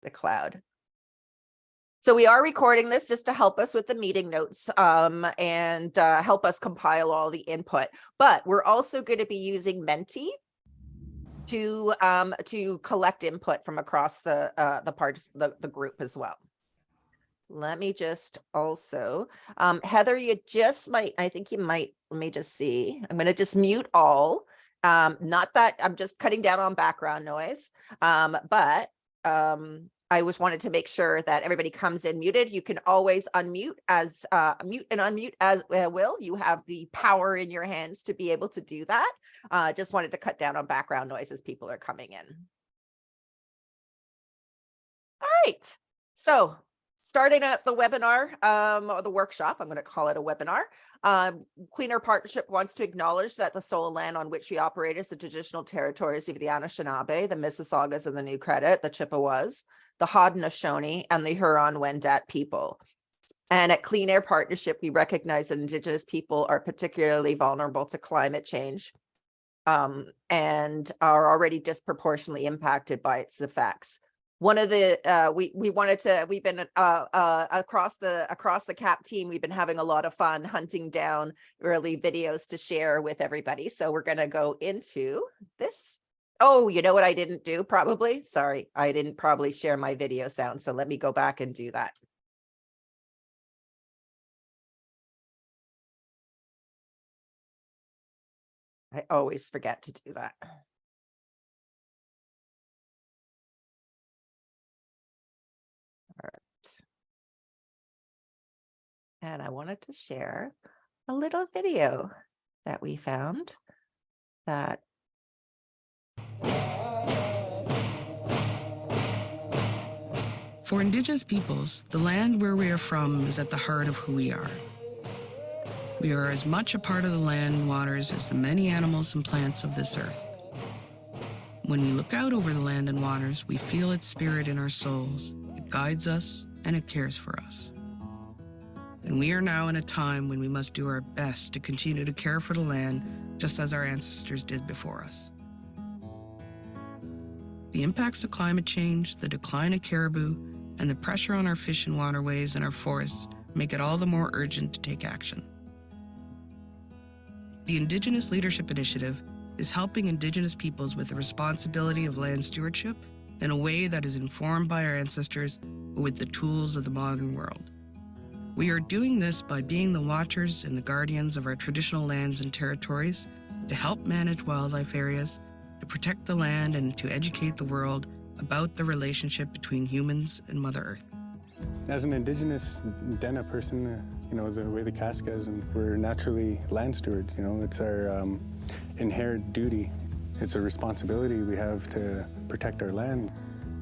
the cloud. So we are recording this just to help us with the meeting notes and help us compile all the input. But we're also going to be using Menti to collect input from across the group as well. Let me just also, Heather, you just might, I think you might, let me just see. I'm going to just mute all. Not that I'm just cutting down on background noise, but I was wanted to make sure that everybody comes in muted. You can always unmute as mute and unmute as will. You have the power in your hands to be able to do that. Just wanted to cut down on background noise as people are coming in. All right, so starting at the webinar or the workshop, I'm going to call it a webinar. Clean Air Partnership wants to acknowledge that the soil land on which we operate is the traditional territories of the Anishinaabe, the Mississaugas of the New Credit, the Chippewas, the Haudenosaunee, and the Huron-Wendat people. And at Clean Air Partnership, we recognize that Indigenous people are particularly vulnerable to climate change and are already disproportionately impacted by its effects. One of the we've been across the CAP team, we've been having a lot of fun hunting down early videos to share with everybody. So we're going to go into this. Oh, you know what I didn't do? Probably. Sorry, I didn't probably share my video sound. So let me go back and do that. I always forget to do that. All right. And I wanted to share a little video that we found that for Indigenous peoples, the land where we are from is at the heart of who we are. We are as much a part of the land and waters as the many animals and plants of this earth. When we look out over the land and waters, we feel its spirit in our souls. It guides us and it cares for us. And we are now in a time when we must do our best to continue to care for the land, just as our ancestors did before us. The impacts of climate change, the decline of caribou, and the pressure on our fish and waterways and our forests make it all the more urgent to take action. The Indigenous Leadership Initiative is helping Indigenous peoples with the responsibility of land stewardship in a way that is informed by our ancestors, but with the tools of the modern world. We are doing this by being the watchers and the guardians of our traditional lands and territories, to help manage wildlife areas, to protect the land, and to educate the world about the relationship between humans and Mother Earth. As an Indigenous Dena person, you know, the way the Kaska's, and we're naturally land stewards, you know, it's our inherent duty. It's a responsibility we have to protect our land.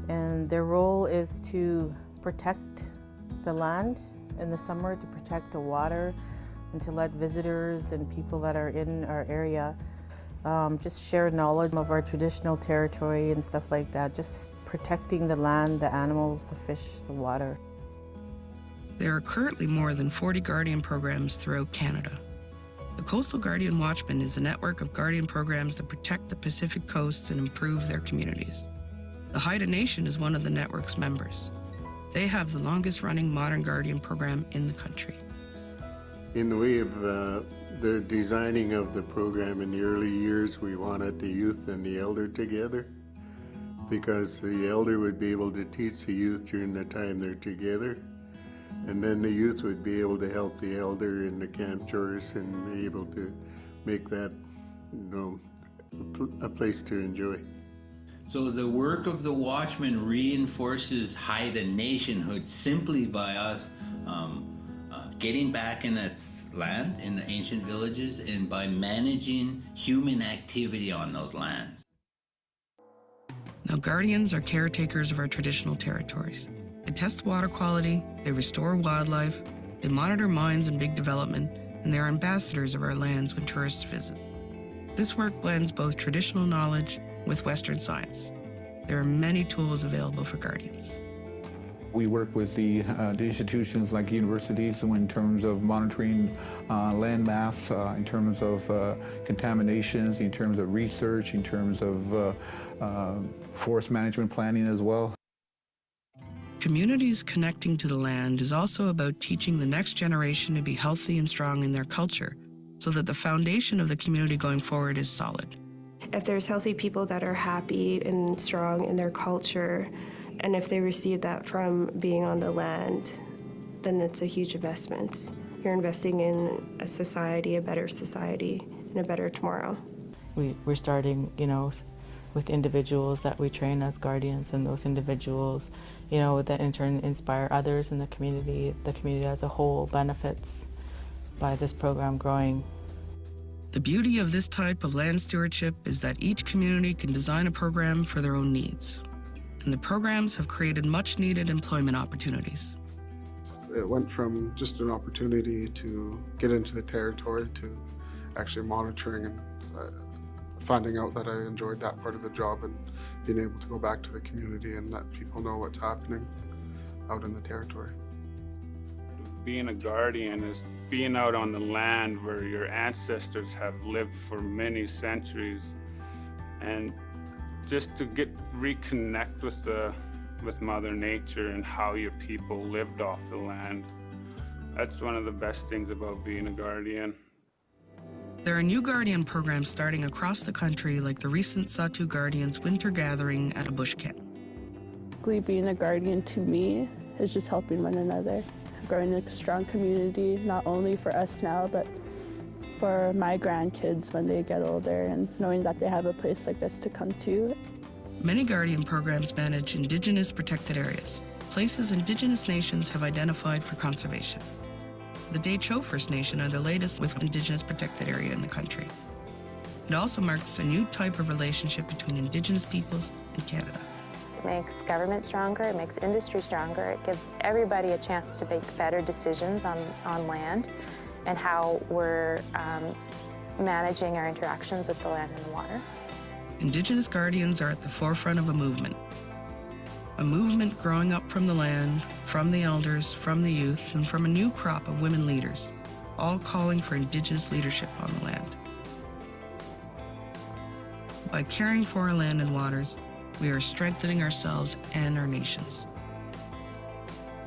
And their role is to protect the land in the summer, to protect the water, and to let visitors and people that are in our area just share knowledge of our traditional territory and stuff like that, just protecting the land, the animals, the fish, the water. There are currently more than 40 Guardian programs throughout Canada. The Coastal Guardian Watchman is a network of Guardian programs that protect the Pacific coasts and improve their communities. The Haida Nation is one of the network's members. They have the longest running modern Guardian program in the country. In the way of the designing of the program in the early years, we wanted the youth and the elder together, because the elder would be able to teach the youth during the time they're together, and then the youth would be able to help the elder in the camp chores and be able to make that, you know, a place to enjoy. So the work of the Watchman reinforces Haida nationhood simply by us getting back in that land, in the ancient villages, and by managing human activity on those lands. Now, Guardians are caretakers of our traditional territories. They test water quality, they restore wildlife, they monitor mines and big development, and they're ambassadors of our lands when tourists visit. This work blends both traditional knowledge with Western science. There are many tools available for Guardians. We work with the institutions like universities in terms of monitoring land mass, in terms of contaminations, in terms of research, in terms of forest management planning as well. Communities connecting to the land is also about teaching the next generation to be healthy and strong in their culture, so that the foundation of the community going forward is solid. If there's healthy people that are happy and strong in their culture, and if they receive that from being on the land, then it's a huge investment. You're investing in a society, a better society, and a better tomorrow. We're starting, with individuals that we train as guardians, and those individuals, that in turn inspire others in the community. The community as a whole benefits by this program growing. The beauty of this type of land stewardship is that each community can design a program for their own needs. And the programs have created much needed employment opportunities. It went from just an opportunity to get into the territory to actually monitoring and finding out that I enjoyed that part of the job, and being able to go back to the community and let people know what's happening out in the territory. Being a guardian is being out on the land where your ancestors have lived for many centuries, and just to reconnect with Mother Nature and how your people lived off the land. That's one of the best things about being a guardian. There are new Guardian programs starting across the country, like the recent Sahtu Guardians Winter Gathering at a bush camp. Being a guardian to me is just helping one another, growing a strong community, not only for us now, but for my grandkids when they get older, and knowing that they have a place like this to come to. Many Guardian programs manage Indigenous protected areas, places Indigenous nations have identified for conservation. The Dehcho First Nation are the latest with Indigenous protected area in the country. It also marks a new type of relationship between Indigenous peoples and Canada. It makes government stronger, it makes industry stronger, it gives everybody a chance to make better decisions on land and how we're managing our interactions with the land and the water. Indigenous Guardians are at the forefront of a movement growing up from the land, from the elders, from the youth, and from a new crop of women leaders, all calling for Indigenous leadership on the land. By caring for our land and waters, we are strengthening ourselves and our nations.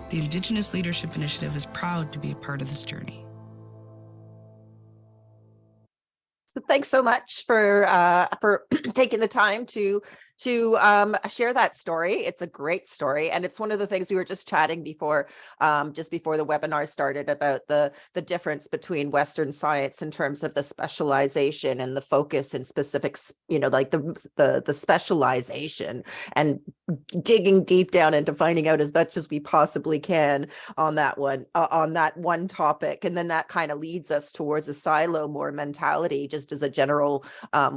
The Indigenous Leadership Initiative is proud to be a part of this journey. So thanks so much for taking the time to share that story. It's a great story, and it's one of the things we were just chatting before, just before the webinar started, about the difference between Western science in terms of the specialization and the focus and specifics, like the specialization, and digging deep down into finding out as much as we possibly can on that one topic, and then that kind of leads us towards a silo more mentality, just as a general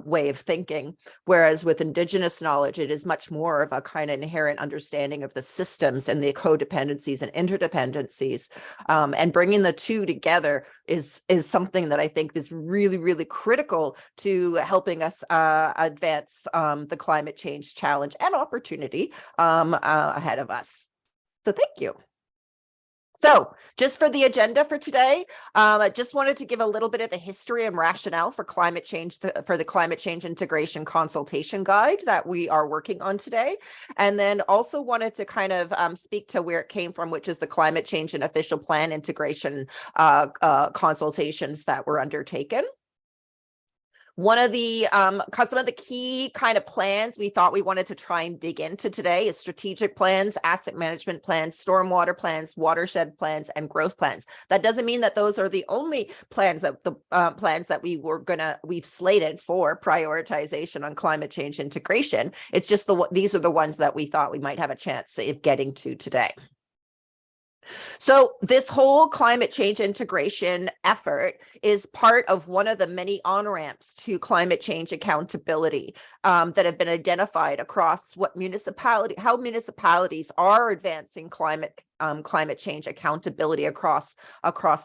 way of thinking. Whereas with Indigenous knowledge, it is much more of a kind of inherent understanding of the systems and the codependencies and interdependencies, and bringing the two together is something that I think is really, really critical to helping us advance the climate change challenge and opportunity ahead of us. So thank you. So just for the agenda for today, I just wanted to give a little bit of the history and rationale for climate change, for the climate change integration consultation guide that we are working on today. And then also wanted to kind of speak to where it came from, which is the climate change and official plan integration consultations that were undertaken. One of the some of the key kind of plans we thought we wanted to try and dig into today is strategic plans, asset management plans, stormwater plans, watershed plans, and growth plans. That doesn't mean that those are the only plans that we've slated for prioritization on climate change integration. It's just these are the ones that we thought we might have a chance of getting to today. So this whole climate change integration effort is part of one of the many on-ramps to climate change accountability that have been identified across how municipalities are advancing climate change accountability across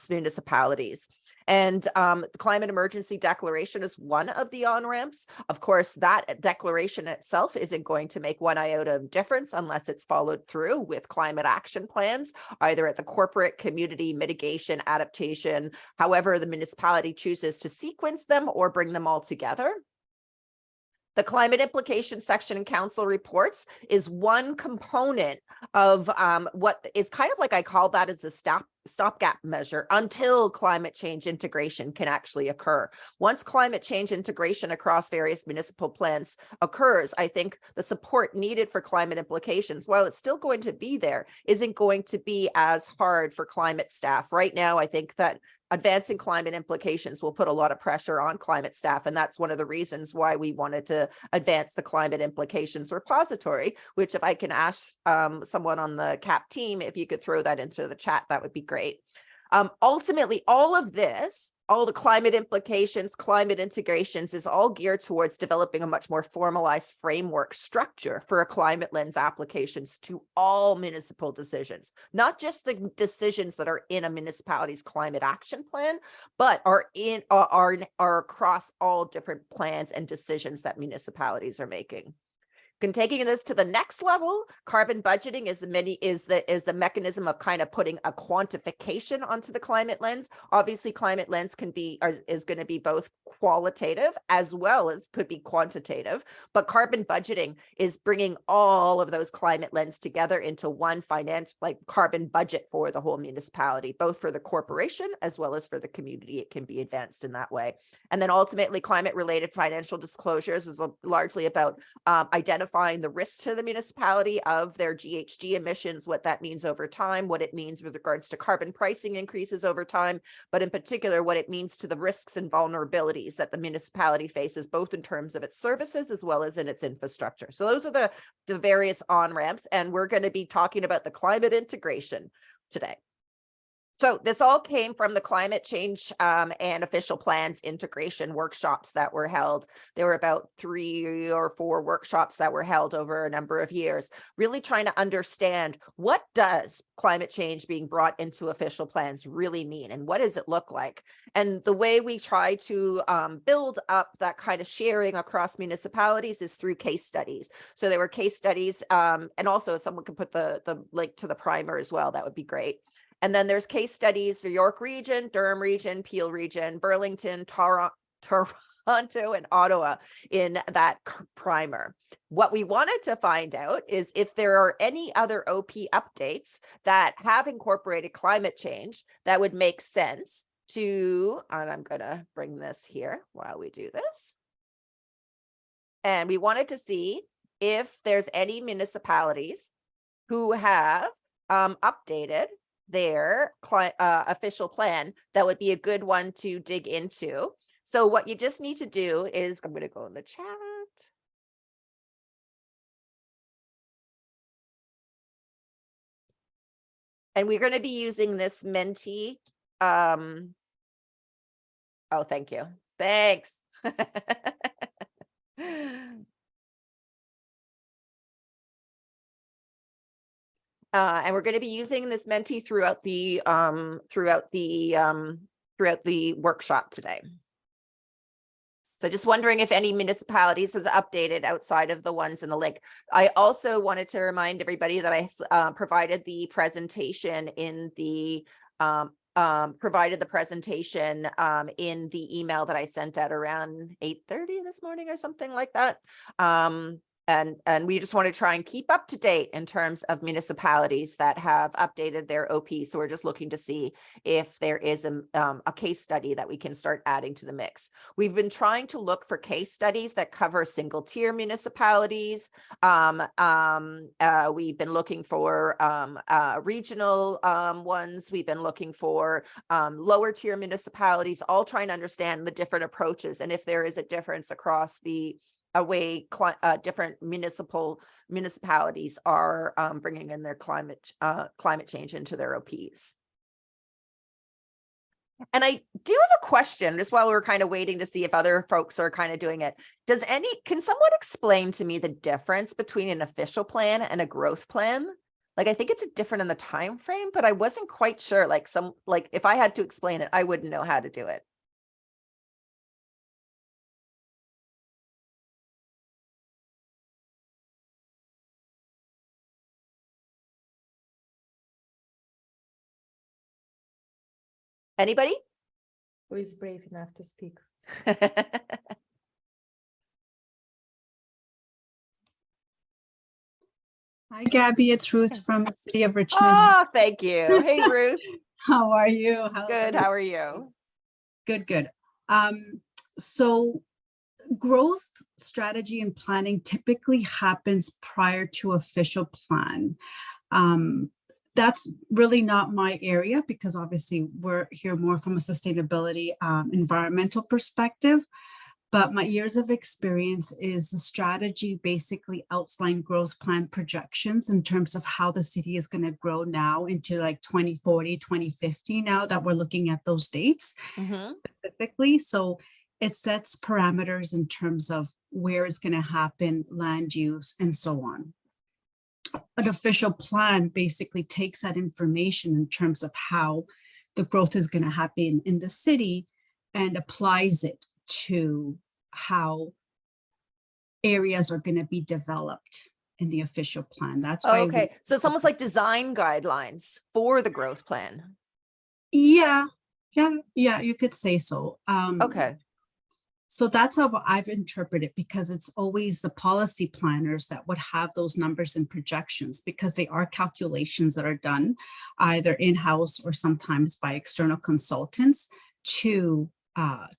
municipalities. And the Climate Emergency Declaration is one of the on-ramps. Of course, that declaration itself isn't going to make one iota of difference unless it's followed through with climate action plans, either at the corporate, community, mitigation, adaptation, however the municipality chooses to sequence them or bring them all together. The climate implication section in council reports is one component of what is kind of like, I call that as the stopgap measure until climate change integration can actually occur. Once climate change integration across various municipal plans occurs, I think the support needed for climate implications, while it's still going to be there, isn't going to be as hard for climate staff. Right now, I think that advancing climate implications will put a lot of pressure on climate staff. And that's one of the reasons why we wanted to advance the climate implications repository, which if I can ask someone on the CAP team, if you could throw that into the chat, that would be great. Ultimately, all of this, all the climate implications, climate integrations is all geared towards developing a much more formalized framework structure for a climate lens applications to all municipal decisions, not just the decisions that are in a municipality's climate action plan, but are across all different plans and decisions that municipalities are making. Taking this to the next level, carbon budgeting is the mechanism of kind of putting a quantification onto the climate lens. Obviously, climate lens is going to be both qualitative as well as could be quantitative, but carbon budgeting is bringing all of those climate lens together into one financial, like carbon budget for the whole municipality, both for the corporation as well as for the community. It can be advanced in that way. And then ultimately, climate related financial disclosures is largely about identifying the risks to the municipality of their GHG emissions, what that means over time, what it means with regards to carbon pricing increases over time, but in particular, what it means to the risks and vulnerabilities that the municipality faces, both in terms of its services as well as in its infrastructure. So those are the various on-ramps, and we're going to be talking about the climate integration today. So this all came from the climate change and official plans integration workshops that were held. There were about 3 or 4 workshops that were held over a number of years, really trying to understand what does climate change being brought into official plans really mean, and what does it look like? And the way we try to build up that kind of sharing across municipalities is through case studies. So there were case studies, and also if someone could put the link to the primer as well, that would be great. And then there's case studies for York Region, Durham Region, Peel Region, Burlington, Toronto, and Ottawa in that primer. What we wanted to find out is if there are any other OP updates that have incorporated climate change that would make sense to, and I'm going to bring this here while we do this. And we wanted to see if there's any municipalities who have updated their official plan that would be a good one to dig into. So what you just need to do is, I'm going to go in the chat. And we're going to be using this Menti. Oh, thank you. Thanks. And we're going to be using this Menti throughout the workshop today. So just wondering if any municipalities has updated outside of the ones in the link. I also wanted to remind everybody that I provided the presentation in the in the email that I sent out around 8:30 this morning or something like that. And we just want to try and keep up to date in terms of municipalities that have updated their OP. So we're just looking to see if there is a case study that we can start adding to the mix. We've been trying to look for case studies that cover single tier municipalities. We've been looking for regional ones. We've been looking for lower tier municipalities, all trying to understand the different approaches and if there is a difference across the way different municipalities are bringing in their climate change into their OPs. And I do have a question just while we're kind of waiting to see if other folks are kind of doing it. Can someone explain to me the difference between an official plan and a growth plan? Like, I think it's different in the time frame, but I wasn't quite sure. Like if I had to explain it, I wouldn't know how to do it. Anybody? Who is brave enough to speak? Hi, Gabby. It's Ruth from the city of Richmond. Oh, thank you. Hey, Ruth. How are you? How's Good. everything? How are you? Good, good. So growth strategy and planning typically happens prior to official plan. That's really not my area because obviously we're here more from a sustainability, environmental perspective. But my years of experience is the strategy basically outline growth plan projections in terms of how the city is going to grow now into like 2040, 2050, now that we're looking at those dates specifically. So it sets parameters in terms of where it's going to happen, land use, and so on. An official plan basically takes that information in terms of how the growth is going to happen in the city and applies it to how areas are going to be developed in the official plan. That's why. Okay. So it's almost like design guidelines for the growth plan. Yeah, you could say so. Okay. So that's how I've interpreted it, because it's always the policy planners that would have those numbers and projections, because they are calculations that are done either in-house or sometimes by external consultants to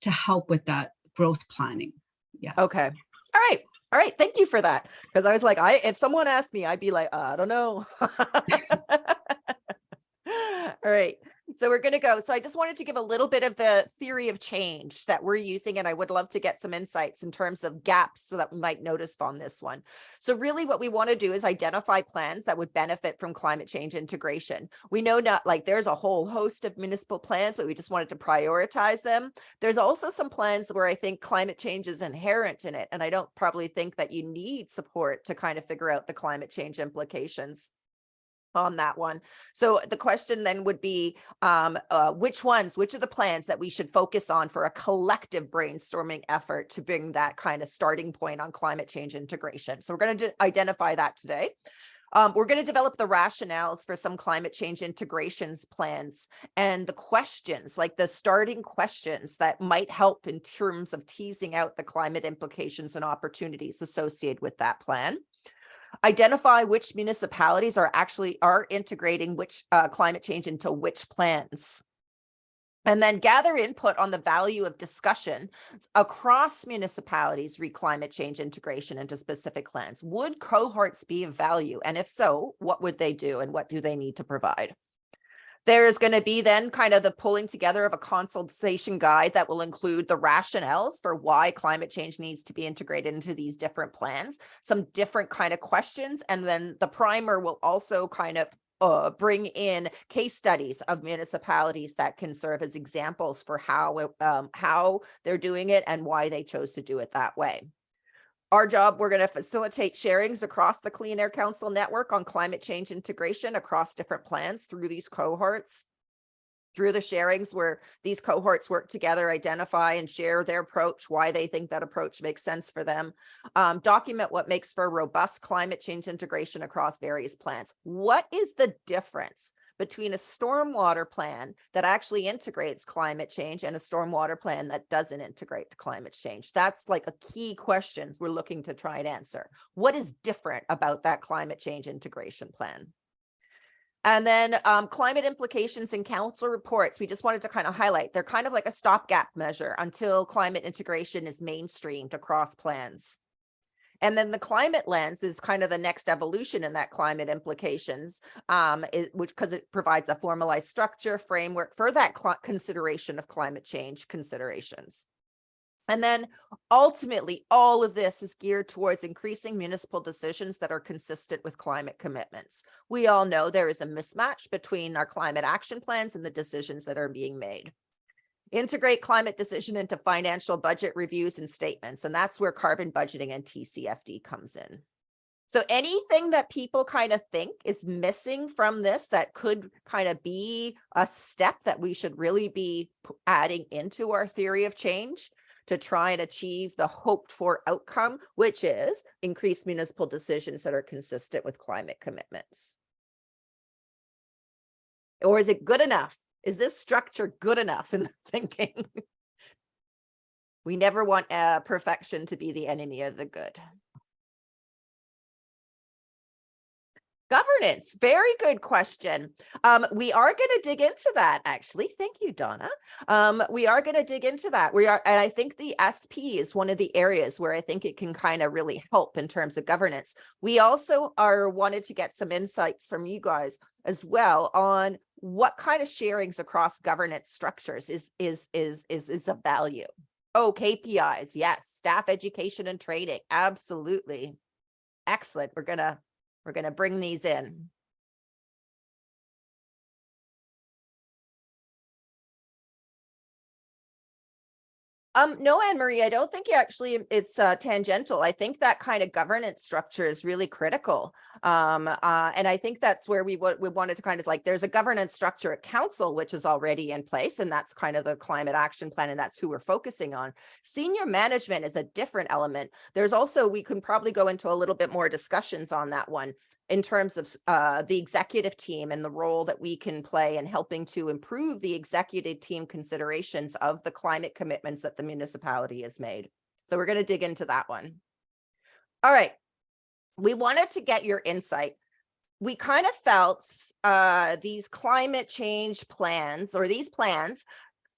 help with that growth planning. Yes. Okay. All right. All right. Thank you for that. Because I was like, if someone asked me, I'd be like, I don't know. All right. So we're going to go. So I just wanted to give a little bit of the theory of change that we're using, and I would love to get some insights in terms of gaps so that we might notice on this one. So really what we want to do is identify plans that would benefit from climate change integration. We know not like there's a whole host of municipal plans, but we just wanted to prioritize them. There's also some plans where I think climate change is inherent in it, and I don't probably think that you need support to kind of figure out the climate change implications on that one. So the question then would be, which of the plans that we should focus on for a collective brainstorming effort to bring that kind of starting point on climate change integration? So we're going to identify that today. We're going to develop the rationales for some climate change integrations plans and the questions, like the starting questions that might help in terms of teasing out the climate implications and opportunities associated with that plan. Identify which municipalities are integrating which climate change into which plans. And then gather input on the value of discussion across municipalities re climate change integration into specific plans. Would cohorts be of value? And if so, what would they do and what do they need to provide? There is going to be then kind of the pulling together of a consultation guide that will include the rationales for why climate change needs to be integrated into these different plans, some different kind of questions. And then the primer will also kind of bring in case studies of municipalities that can serve as examples for how they're doing it and why they chose to do it that way. Our job, we're going to facilitate sharings across the Clean Air Council network on climate change integration across different plans through these cohorts. Through the sharings where these cohorts work together, identify and share their approach, why they think that approach makes sense for them. Document what makes for robust climate change integration across various plans. What is the difference between a stormwater plan that actually integrates climate change and a stormwater plan that doesn't integrate climate change? That's like a key question we're looking to try and answer. What is different about that climate change integration plan? And then climate implications in council reports, we just wanted to kind of highlight, they're kind of like a stopgap measure until climate integration is mainstreamed across plans. And then the climate lens is kind of the next evolution in that climate implications, because it provides a formalized structure framework for that consideration of climate change considerations. And then ultimately, all of this is geared towards increasing municipal decisions that are consistent with climate commitments. We all know there is a mismatch between our climate action plans and the decisions that are being made. Integrate climate decision into financial budget reviews and statements, and that's where carbon budgeting and TCFD comes in. So anything that people kind of think is missing from this that could kind of be a step that we should really be adding into our theory of change to try and achieve the hoped for outcome, which is increased municipal decisions that are consistent with climate commitments. Or is it good enough? Is this structure good enough in the thinking? We never want perfection to be the enemy of the good. Governance, very good question. We are going to dig into that, actually. Thank you, Donna. We are going to dig into that. And I think the SP is one of the areas where I think it can kind of really help in terms of governance. We also wanted to get some insights from you guys as well on what kind of sharings across governance structures is of value. Oh, KPIs, yes, staff education and training, absolutely. Excellent. We're gonna bring these in. No, Anne Marie, I don't think it's tangential. I think that kind of governance structure is really critical. And I think that's where we wanted to kind of like, there's a governance structure at council, which is already in place. And that's kind of the climate action plan. And that's who we're focusing on. Senior management is a different element. There's also, we can probably go into a little bit more discussions on that one in terms of the executive team and the role that we can play in helping to improve the executive team considerations of the climate commitments that the municipality has made. So we're going to dig into that one. All right. We wanted to get your insight. We kind of felt these climate change plans, or these plans,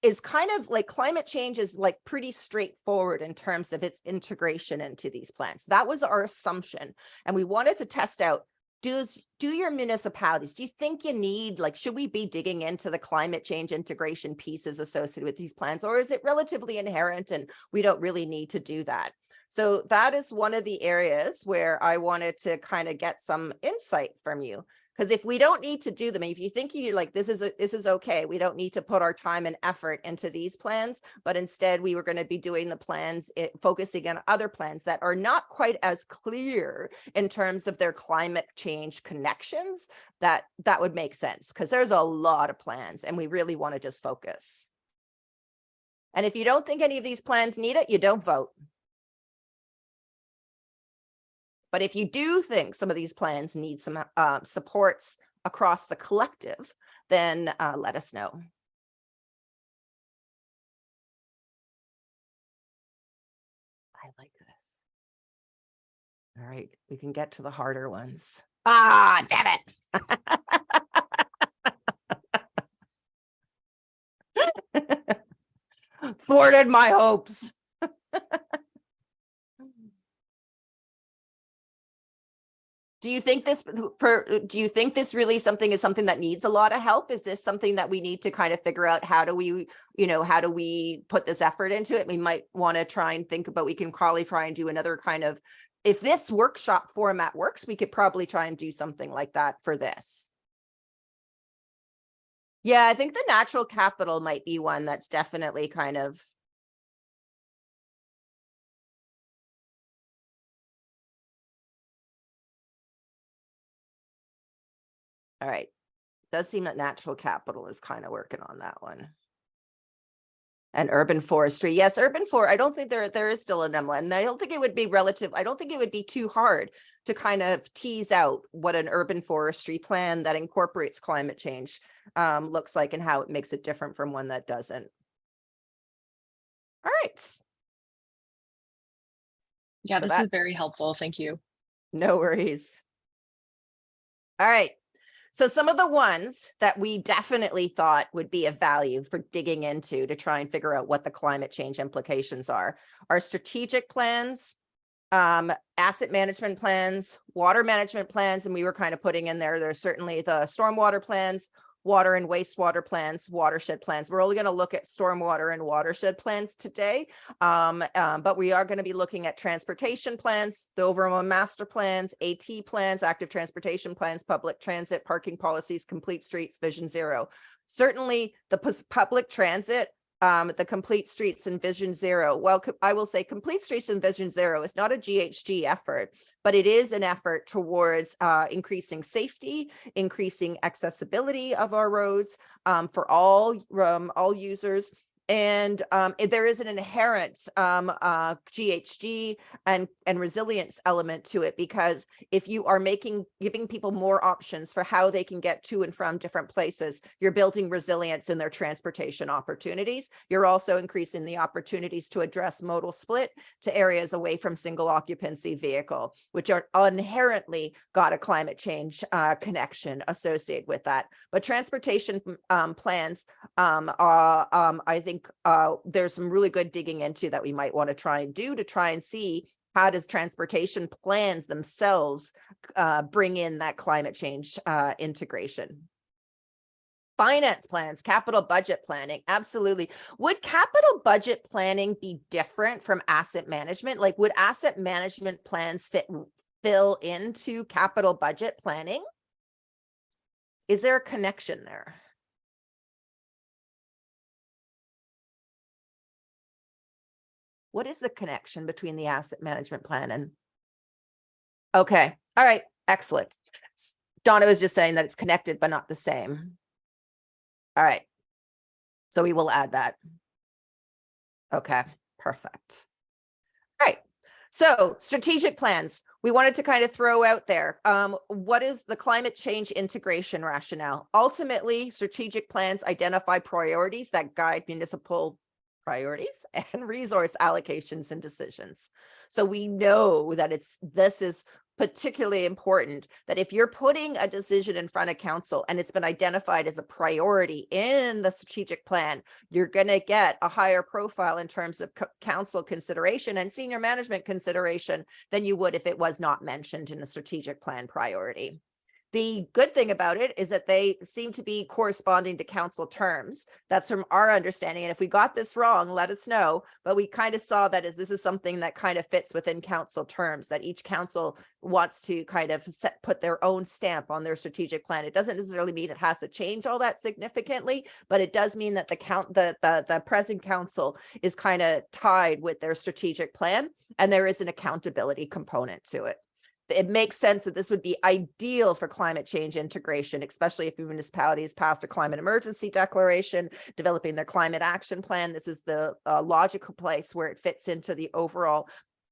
is kind of like climate change is like pretty straightforward in terms of its integration into these plans. That was our assumption. And we wanted to test out, do your municipalities, do you think you need, like, should we be digging into the climate change integration pieces associated with these plans, or is it relatively inherent and we don't really need to do that? So that is one of the areas where I wanted to kind of get some insight from you. Because if we don't need to do them, if you think you like, this is okay, we don't need to put our time and effort into these plans, but instead we were going to be doing the plans, focusing on other plans that are not quite as clear in terms of their climate change connections, that would make sense, because there's a lot of plans and we really want to just focus. And if you don't think any of these plans need it, you don't vote. But if you do think some of these plans need some supports across the collective, then let us know. I like this. All right, we can get to the harder ones. Ah, damn it. Thwarted my hopes. Do you think this really something that needs a lot of help? Is this something that we need to kind of figure out, how do we put this effort into it? We might want to try and think about, we can probably try and do another kind of, if this workshop format works, we could probably try and do something like that for this. Yeah, I think the natural capital might be one that's definitely kind of, all right. Does seem that natural capital is kind of working on that one. And urban forestry. Yes, urban forest. I don't think there is still an NMLA, and I don't think it would be relative. I don't think it would be too hard to kind of tease out what an urban forestry plan that incorporates climate change looks like, and how it makes it different from one that doesn't. All right. Yeah, so this is very helpful. Thank you. No worries. All right. So some of the ones that we definitely thought would be of value for digging into to try and figure out what the climate change implications are strategic plans, asset management plans, water management plans, and we were kind of putting in there's certainly the stormwater plans, water and wastewater plans, watershed plans. We're only going to look at stormwater and watershed plans today, but we are going to be looking at transportation plans, the overall master plans, AT plans, active transportation plans, public transit, parking policies, complete streets, Vision Zero. Certainly the public transit, the complete streets and Vision Zero. Well, I will say complete streets and Vision Zero is not a GHG effort, but it is an effort towards increasing safety, increasing accessibility of our roads for all users, And there is an inherent GHG and resilience element to it, because if you are giving people more options for how they can get to and from different places, you're building resilience in their transportation opportunities. You're also increasing the opportunities to address modal split to areas away from single occupancy vehicle, which are inherently got a climate change connection associated with that. But transportation plans I think there's some really good digging into that we might want to try and do to try and see how does transportation plans themselves bring in that climate change integration. Finance plans, capital budget planning, absolutely. Would capital budget planning be different from asset management? Like, would asset management plans fill into capital budget planning? Is there a connection there? What is the connection between the asset management plan and? Okay, all right, excellent. Donna was just saying that it's connected, but not the same. All right, so we will add that. Okay, perfect. All right, so strategic plans. We wanted to kind of throw out there, what is the climate change integration rationale? Ultimately, strategic plans identify priorities that guide municipal priorities and resource allocations and decisions. So we know that this is particularly important, that if you're putting a decision in front of council and it's been identified as a priority in the strategic plan, you're going to get a higher profile in terms of council consideration and senior management consideration than you would if it was not mentioned in a strategic plan priority. The good thing about it is that they seem to be corresponding to council terms. That's from our understanding. And if we got this wrong, let us know. But we kind of saw that as this is something that kind of fits within council terms, that each council wants to kind of put their own stamp on their strategic plan. It doesn't necessarily mean it has to change all that significantly, but it does mean that the present council is kind of tied with their strategic plan, and there is an accountability component to it. It makes sense that this would be ideal for climate change integration, especially if municipalities passed a climate emergency declaration, developing their climate action plan. This is the logical place where it fits into the overall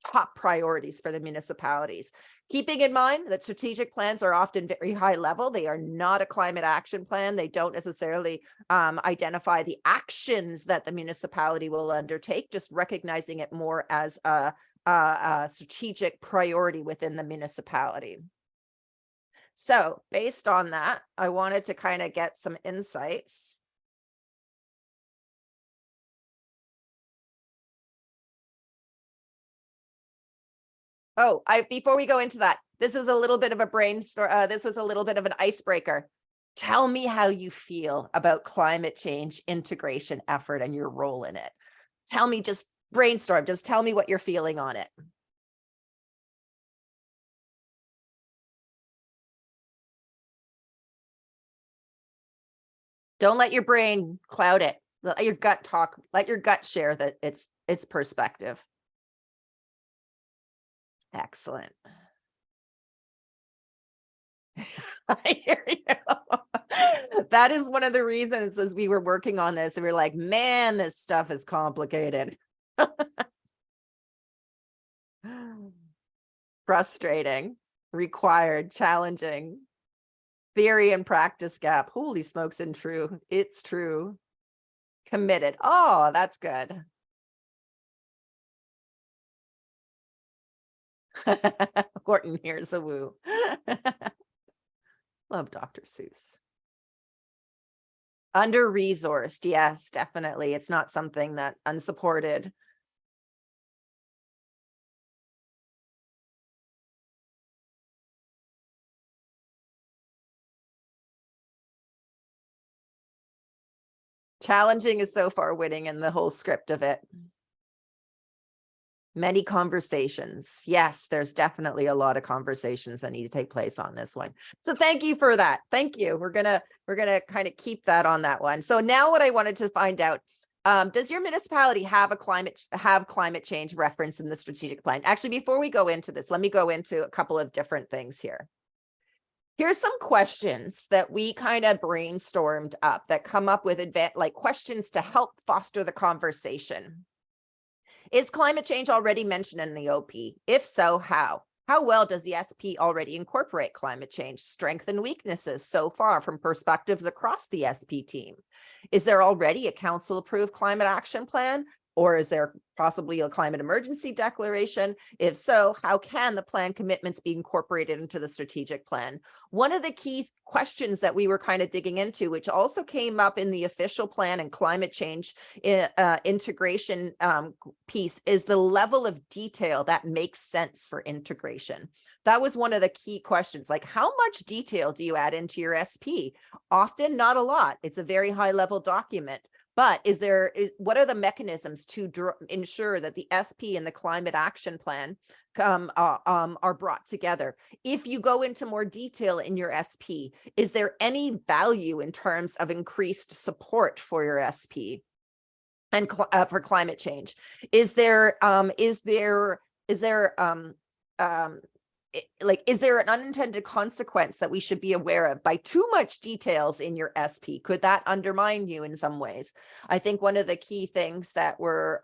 top priorities for the municipalities. Keeping in mind that strategic plans are often very high level. They are not a climate action plan. They don't necessarily identify the actions that the municipality will undertake, just recognizing it more as a strategic priority within the municipality. So based on that, I wanted to kind of get some insights. Oh, before we go into that, this was a little bit of a brainstorm. This was a little bit of an icebreaker. Tell me how you feel about climate change integration effort and your role in it. Tell me, just brainstorm, just tell me what you're feeling on it. Don't let your brain cloud it. Let your gut talk, let your gut share that its perspective. Excellent. I hear you. That is one of the reasons as we were working on this, we were like, man, this stuff is complicated. Frustrating, required, challenging, theory and practice gap. Holy smokes, and true. It's true. Committed. Oh, that's good. Horton, here's a woo. Love Dr. Seuss. Under-resourced. Yes, definitely. It's not something that unsupported. Challenging is so far winning in the whole script of it. Many conversations. Yes, there's definitely a lot of conversations that need to take place on this one. So thank you for that. Thank you. We're gonna kind of keep that on that one. So now what I wanted to find out, does your municipality have climate change reference in the strategic plan? Actually, before we go into this, let me go into a couple of different things here. Here's some questions that we kind of brainstormed up that come up with questions to help foster the conversation. Is climate change already mentioned in the OP? If so, how? How well does the SP already incorporate climate change, strengths and weaknesses so far from perspectives across the SP team? Is there already a council-approved climate action plan? Or is there possibly a climate emergency declaration? If so, how can the plan commitments be incorporated into the strategic plan? One of the key questions that we were kind of digging into, which also came up in the official plan and climate change integration piece, is the level of detail that makes sense for integration. That was one of the key questions, like how much detail do you add into your SP? Often not a lot. It's a very high level document. But what are the mechanisms to ensure that the SP and the climate action plan are brought together? If you go into more detail in your SP, is there any value in terms of increased support for your SP and for climate change? Is there an unintended consequence that we should be aware of by too much details in your SP? Could that undermine you in some ways? I think one of the key things that we're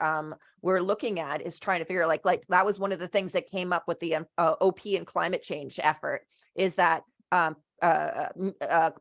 looking at is trying to figure like that was one of the things that came up with the OP and climate change effort, is that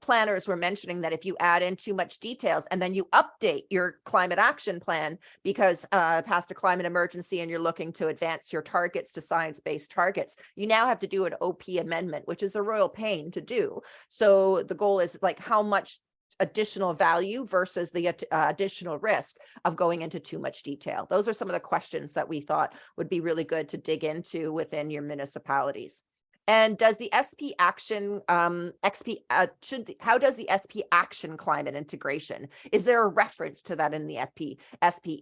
planners were mentioning that if you add in too much details and then you update your climate action plan because past a climate emergency and you're looking to advance your targets to science-based targets, you now have to do an OP amendment, which is a royal pain to do. So the goal is like how much additional value versus the additional risk of going into too much detail. Those are some of the questions that we thought would be really good to dig into within your municipalities. And does the SP action, how does the SP action climate integration? Is there a reference to that in the SP?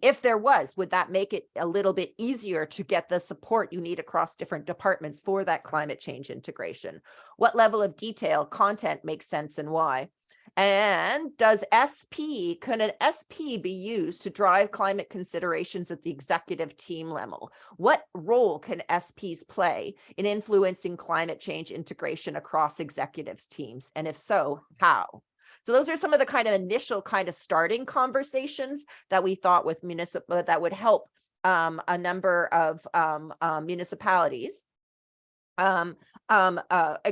If there was, would that make it a little bit easier to get the support you need across different departments for that climate change integration? What level of detail content makes sense and why? And can an SP be used to drive climate considerations at the executive team level? What role can SPs play in influencing climate change integration across executives teams? And if so, how? So those are some of the kind of initial kind of starting conversations that we thought with municipal that would help a number of municipalities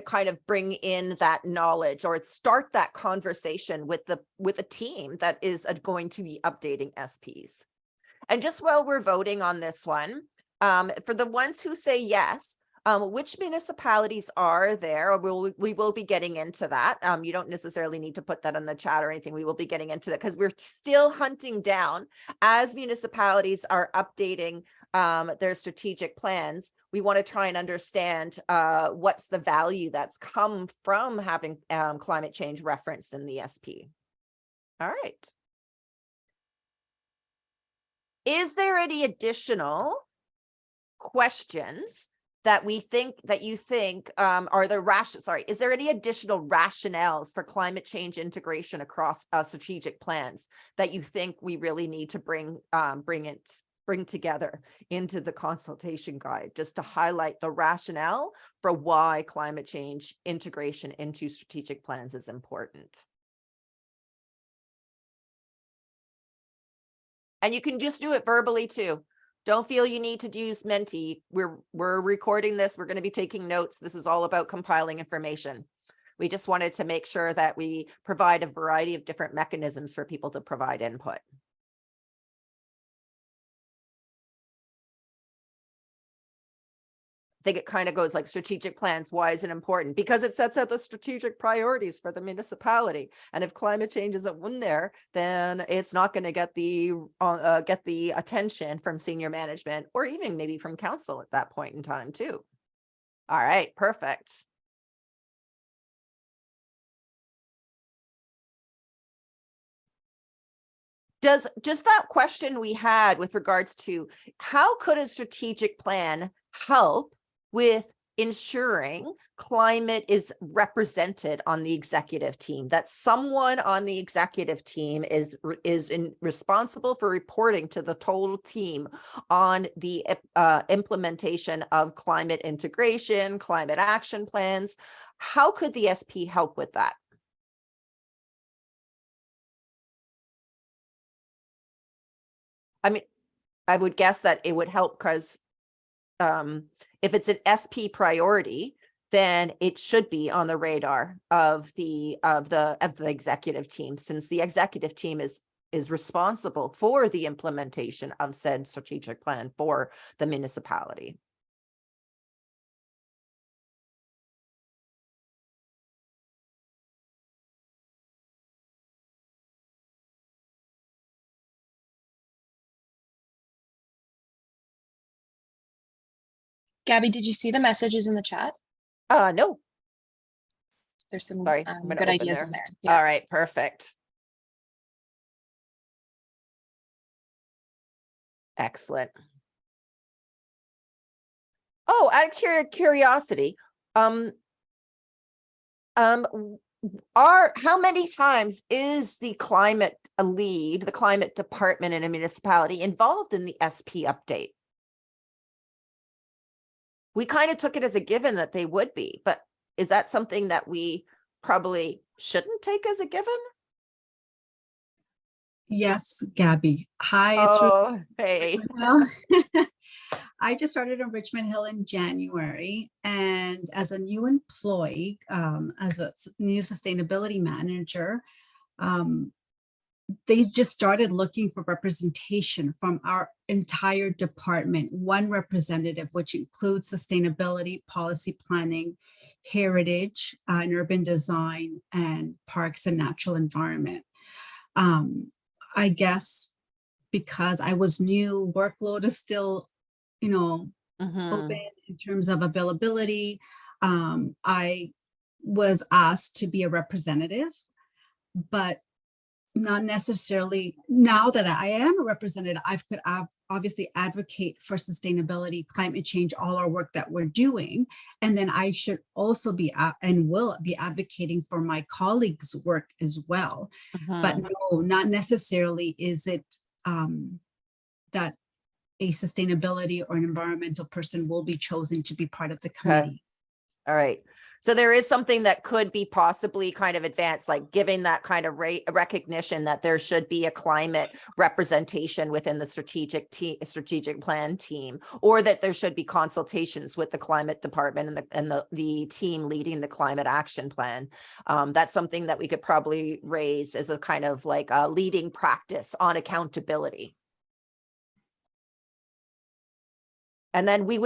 kind of bring in that knowledge or start that conversation with a team that is going to be updating SPs. And just while we're voting on this one, for the ones who say yes, which municipalities are there? We will be getting into that. You don't necessarily need to put that in the chat or anything. We will be getting into that because we're still hunting down as municipalities are updating their strategic plans. We want to try and understand what's the value that's come from having climate change referenced in the SP. All right. Is there any additional questions that you think are the is there any additional rationales for climate change integration across strategic plans that you think we really need to bring together into the consultation guide, just to highlight the rationale for why climate change integration into strategic plans is important? And you can just do it verbally too. Don't feel you need to use Menti. We're recording this. We're going to be taking notes. This is all about compiling information. We just wanted to make sure that we provide a variety of different mechanisms for people to provide input. I think it kind of goes like strategic plans. Why is it important? Because it sets out the strategic priorities for the municipality. And if climate change isn't in there, then it's not going to get the attention from senior management or even maybe from council at that point in time too. All right, perfect. Does just that question we had with regards to how could a strategic plan help with ensuring climate is represented on the executive team, that someone on the executive team is responsible for reporting to the total team on the implementation of climate integration, climate action plans. How could the SP help with that? I mean, I would guess that it would help because if it's an SP priority, then it should be on the radar of the executive team, since the executive team is responsible for the implementation of said strategic plan for the municipality. Gabby, did you see the messages in the chat? No. There's some Sorry, I'm gonna good open ideas there. in there. Yeah. All right, perfect. Excellent. Oh, out of curiosity, how many times is the climate lead, the climate department in a municipality involved in the SP update? We kind of took it as a given that they would be, but is that something that we probably shouldn't take as a given? Yes, Gabby. Hi, Oh, hey. I just started in Richmond Hill in January, and as a new employee, as a new sustainability manager, they just started looking for representation from our entire department, one representative, which includes sustainability, policy planning, heritage, and urban design, and parks and natural environment. I guess because I was new, workload is still, open in terms of availability. I was asked to be a representative, but not necessarily. Now that I am a representative, I could obviously advocate for sustainability, climate change, all our work that we're doing. And then I should also be and will be advocating for my colleagues' work as well. But no, not necessarily is it that a sustainability or an environmental person will be chosen to be part of the committee. All right. So there is something that could be possibly kind of advanced, like giving that kind of recognition that there should be a climate representation within the strategic plan team, or that there should be consultations with the climate department and the team leading the climate action plan. That's something that we could probably raise as a kind of like a leading practice on accountability. And then we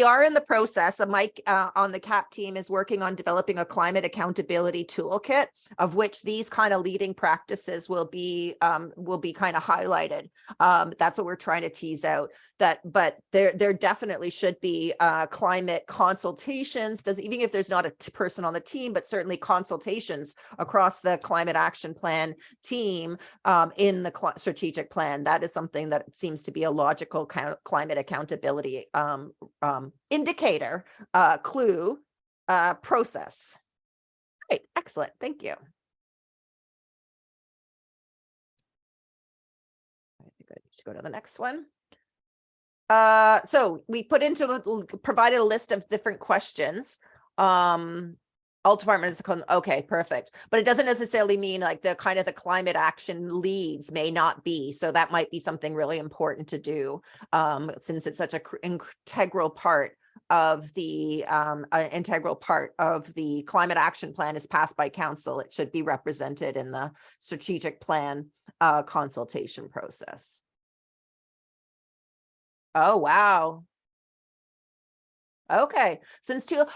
are in the process of Mike on the CAP team is working on developing a climate accountability toolkit, of which these kind of leading practices will be kind of highlighted. That's what we're trying to tease out. But there definitely should be climate consultations, even if there's not a person on the team, but certainly consultations across the climate action plan team in the strategic plan. That is something that seems to be a logical climate accountability indicator, clue, process. Great, excellent, thank you. I think I should go to the next one. So we provided a list of different questions. All departments, okay, perfect. But it doesn't necessarily mean like the climate action leads may not be. So that might be something really important to do, since it's such an integral part of the climate action plan is passed by council. It should be represented in the strategic plan consultation process. Oh, wow. Okay,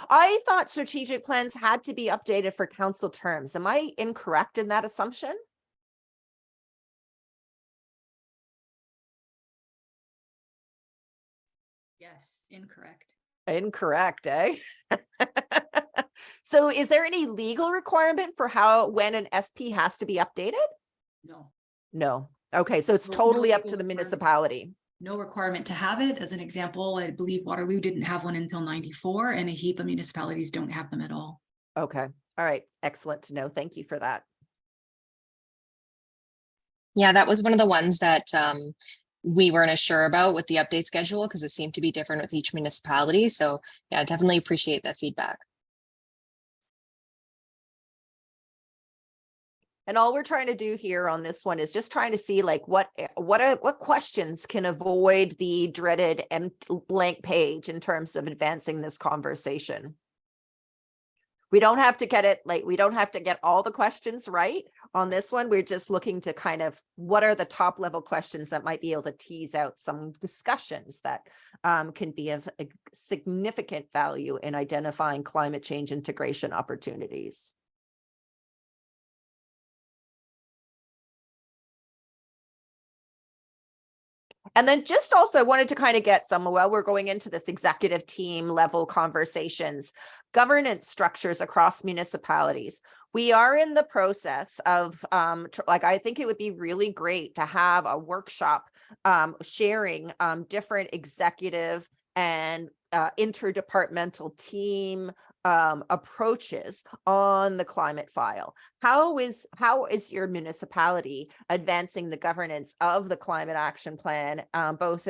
I thought strategic plans had to be updated for council terms. Am I incorrect in that assumption? Yes, incorrect. Incorrect, eh? So is there any legal requirement for when an SP has to be updated? No. No. Okay, so it's totally up to the municipality. No requirement to have it. As an example, I believe Waterloo didn't have one until '94, and a heap of municipalities don't have them at all. Okay. All right. Excellent to know. Thank you for that. Yeah, that was one of the ones that we weren't as sure about with the update schedule, because it seemed to be different with each municipality. So yeah, definitely appreciate that feedback. And all we're trying to do here on this one is just trying to see like what questions can avoid the dreaded blank page in terms of advancing this conversation. We don't have to get it we don't have to get all the questions right on this one. We're just looking to kind of what are the top level questions that might be able to tease out some discussions that can be of a significant value in identifying climate change integration opportunities. And then just also wanted to kind of get some, while we're going into this executive team level conversations, governance structures across municipalities. We are in the process of, I think it would be really great to have a workshop sharing different executive and interdepartmental team approaches on the climate file. How is your municipality advancing the governance of the climate action plan, both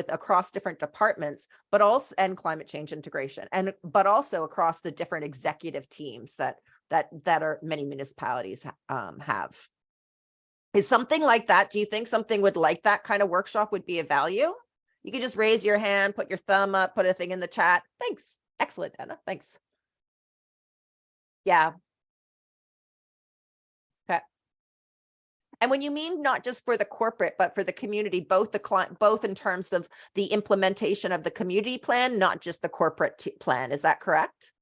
across different departments, but also and climate change integration, but also across the different executive teams that are many municipalities have. Is something like that? Do you think something like that kind of workshop would be of value? You could just raise your hand, put your thumb up, put a thing in the chat. Thanks. Excellent, Anna. Thanks. Yeah. Okay. And when you mean not just for the corporate, but for the community, both in terms of the implementation of the community plan, not just the corporate plan, is that correct?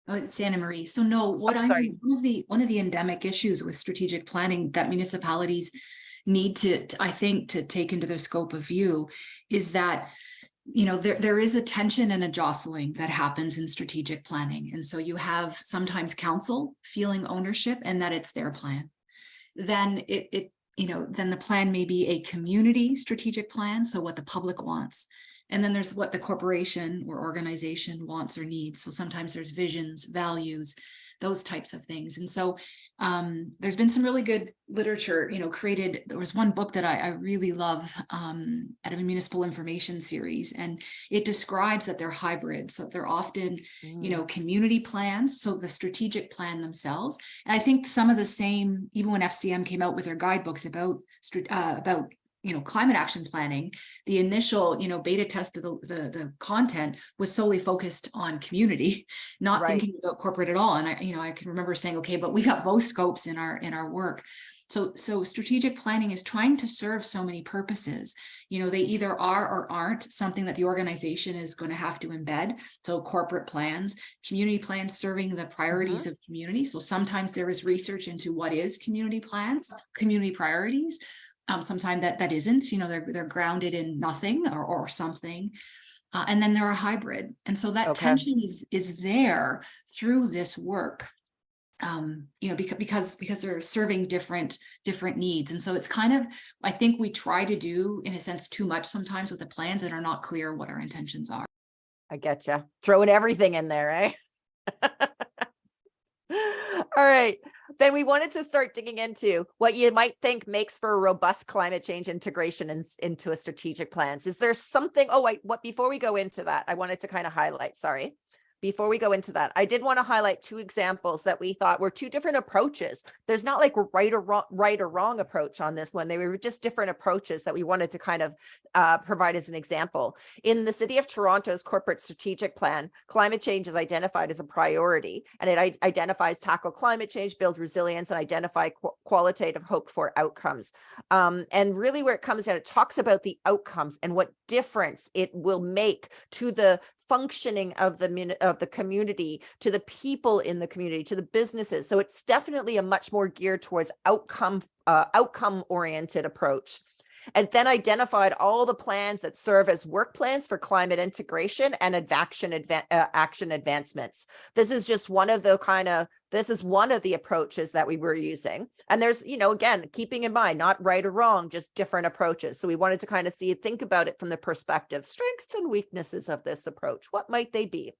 Oh, it's Anna Marie. So no, one of the endemic issues with strategic planning that municipalities need to, I think, to take into their scope of view is that, you know, there is a tension and a jostling that happens in strategic planning. And so you have sometimes council feeling ownership and that it's their plan. Then then the plan may be a community strategic plan. So what the public wants. And then there's what the corporation or organization wants or needs. So sometimes there's visions, values, those types of things. And so there's been some really good literature, created. There was one book that I really love out of a municipal information series, and it describes that they're hybrid. So they're often, community plans. So the strategic plan themselves. And I think some of the same, even when FCM came out with their guidebooks about climate action planning, the initial, beta test of the content was solely focused on community, not thinking about corporate at all. And I can remember saying, okay, but we got both scopes in our work. So strategic planning is trying to serve so many purposes. They either are or aren't something that the organization is going to have to embed. So corporate plans, community plans serving the priorities of community. So sometimes there is research into what is community plans, community priorities. Sometimes that isn't, they're grounded in nothing or something. And then they're a hybrid. And so that tension is there through this work, because they're serving different needs. And so it's kind of, I think we try to do, in a sense, too much sometimes with the plans and are not clear what our intentions are. I get you. Throwing everything in there, eh? All right. Then we wanted to start digging into what you might think makes for a robust climate change integration into a strategic plans. Is there something, before we go into that, I wanted to kind of highlight, before we go into that, I did want to highlight two examples that we thought were two different approaches. There's not like a right or wrong approach on this one. They were just different approaches that we wanted to kind of provide as an example. In the City of Toronto's corporate strategic plan, climate change is identified as a priority, and it identifies tackle climate change, build resilience, and identify qualitative hoped for outcomes. And really where it comes down, it talks about the outcomes and what difference it will make to the functioning of the community, to the people in the community, to the businesses. So it's definitely a much more geared towards outcome oriented approach. And then identified all the plans that serve as work plans for climate integration and action advancements. This is just one of the approaches that we were using. And there's, again, keeping in mind, not right or wrong, just different approaches. So we wanted to kind of think about it from the perspective, strengths and weaknesses of this approach. What might they be?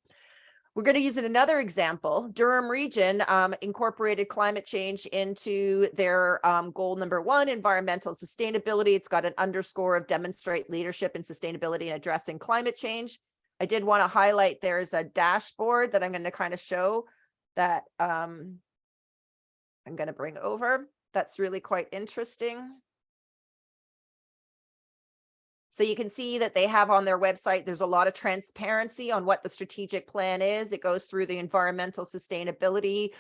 We're going to use another example. Durham Region incorporated climate change into their goal number 1, environmental sustainability. It's got an underscore of demonstrate leadership and sustainability in addressing climate change. I did want to highlight there's a dashboard that I'm going to kind of show that I'm I'm going to bring over. That's really quite interesting. So you can see that they have on their website, there's a lot of transparency on what the strategic plan is. It goes through the environmental sustainability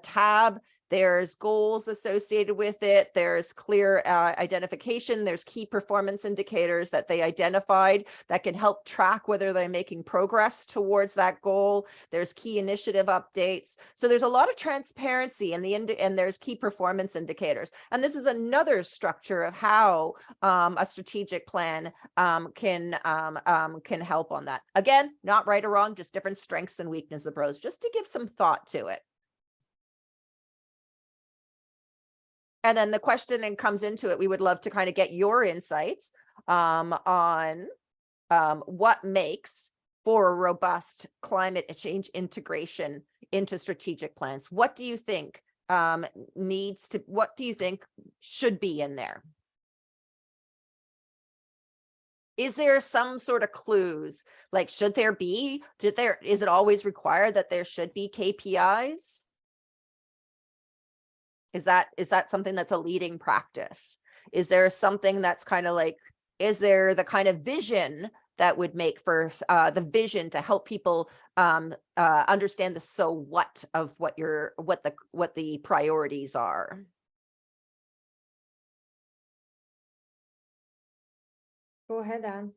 tab. There's goals associated with it. There's clear identification. There's key performance indicators that they identified that can help track whether they're making progress towards that goal. There's key initiative updates. So there's a lot of transparency in the and there's key performance indicators. And this is another structure of how a strategic plan can help on that. Again, not right or wrong, just different strengths and weaknesses approach, just to give some thought to it. And then the question and comes into it, we would love to kind of get your insights on what makes for a robust climate change integration into strategic plans. What do you think what do you think should be in there? Is there some sort of clues? Like, is it always required that there should be KPIs? Is that something that's a leading practice? Is there something that's kind of like, is there the kind of vision that would make for the vision to help people understand the so what of what the priorities are? Go ahead, Anne.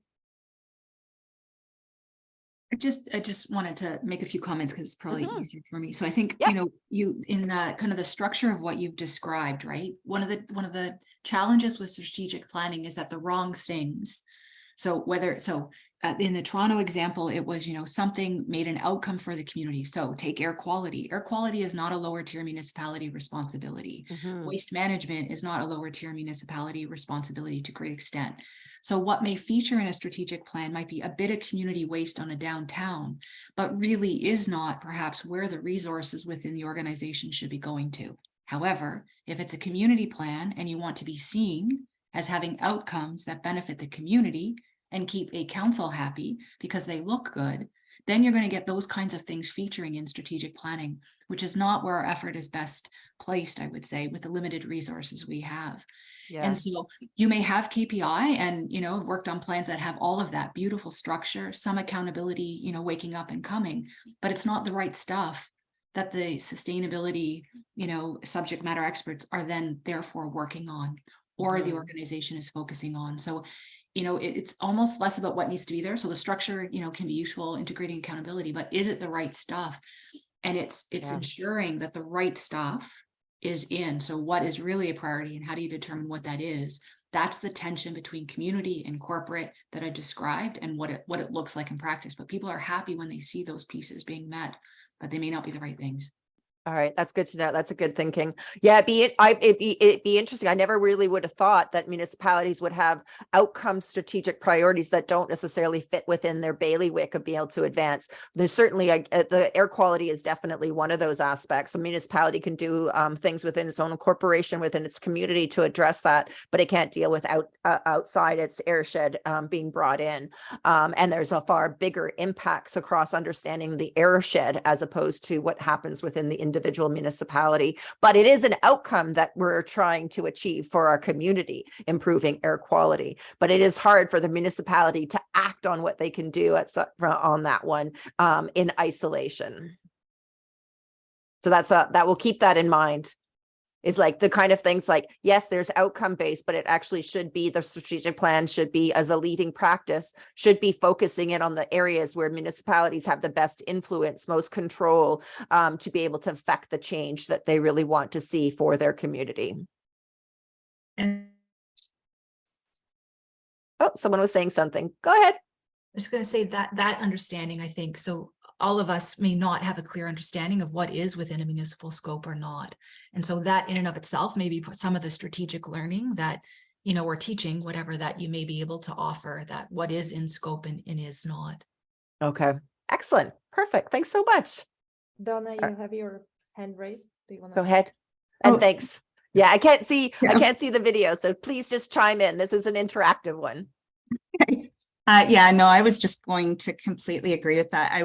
I just wanted to make a few comments because it's probably easier for me. So I think, you in the kind of the structure of what you've described, right? One of the challenges with strategic planning is that the wrong things. So in the Toronto example, it was, something made an outcome for the community. So take air quality. Air quality is not a lower tier municipality responsibility. Waste management is not a lower tier municipality responsibility to a great extent. So what may feature in a strategic plan might be a bit of community waste on a downtown, but really is not perhaps where the resources within the organization should be going to. However, if it's a community plan and you want to be seen as having outcomes that benefit the community and keep a council happy because they look good, then you're going to get those kinds of things featuring in strategic planning, which is not where our effort is best placed, I would say, with the limited resources we have. Yeah. And so you may have KPI and, worked on plans that have all of that beautiful structure, some accountability, waking up and coming, but it's not the right stuff that the sustainability, subject matter experts are then therefore working on, or the organization is focusing on. So, it's almost less about what needs to be there. So the structure, can be useful, integrating accountability, but is it the right stuff? And it's ensuring that the right stuff is in. So what is really a priority and how do you determine what that is? That's the tension between community and corporate that I described and what it looks like in practice. But people are happy when they see those pieces being met, but they may not be the right things. All right, that's good to know. That's a good thinking. Yeah, it'd be interesting. I never really would have thought that municipalities would have outcome strategic priorities that don't necessarily fit within their bailiwick of being able to advance. There's certainly the air quality is definitely one of those aspects. A municipality can do things within its own corporation, within its community to address that, but it can't deal with outside its airshed being brought in. And there's a far bigger impacts across understanding the airshed as opposed to what happens within the individual municipality, but it is an outcome that we're trying to achieve for our community, improving air quality. But it is hard for the municipality to act on what they can do on that one in isolation. So that we'll keep that in mind. Is like the kind of things like, yes, there's outcome based, but it actually should be the strategic plan should be, as a leading practice, should be focusing in on the areas where municipalities have the best influence, most control to be able to affect the change that they really want to see for their community. And oh, someone was saying something. Go ahead. I'm just going to say that understanding, I think, so all of us may not have a clear understanding of what is within a municipal scope or not. And so that in and of itself, maybe some of the strategic learning that, we're teaching, whatever that you may be able to offer, that what is in scope and is not. Okay, excellent. Perfect. Thanks so much. Donna, you have your hand raised. Do you want to go ahead? And thanks. Yeah, I can't see the video, so please just chime in. This is an interactive one. No, I was just going to completely agree with that. I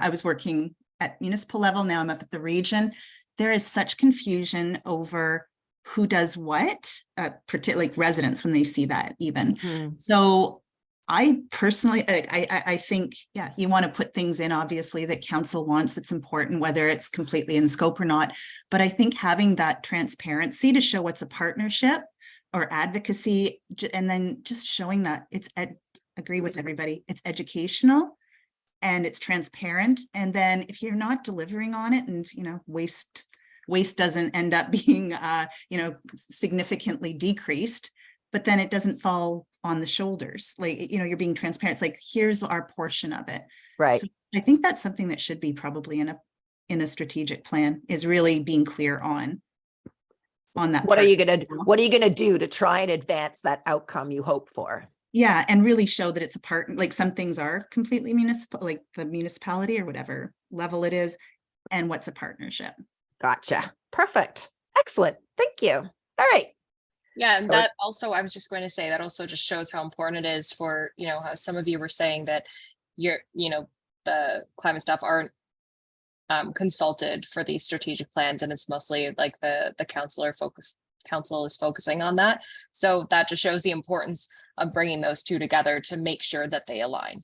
was working at municipal level. Now I'm up at the region. there is such confusion over who does what, particularly like residents when they see that even. So I personally, I think, yeah, you want to put things in, obviously, that council wants, that's important, whether it's completely in scope or not. But I think having that transparency to show what's a partnership or advocacy, and then just showing that it's, agree with everybody, it's educational and it's transparent. And then if you're not delivering on it and, you know, waste doesn't end up being, you know, significantly decreased, but then it doesn't fall on the shoulders. Like, you know, you're being transparent. It's like, here's our portion of it. Right. So I think that's something that should be probably in a strategic plan, is really being clear on that. What are you going to do to try and advance that outcome you hope for? Yeah. And really show that it's a part, like some things are completely municipal, like the municipality or whatever level it is, and what's a partnership. Gotcha. Perfect. Excellent. Thank you. All right. Yeah, and So- that also, I was just going to say, that also just shows how important it is for, you know, how some of you were saying that the climate stuff aren't consulted for these strategic plans, and it's mostly like the council is focusing on that. So that just shows the importance of bringing those two together to make sure that they align.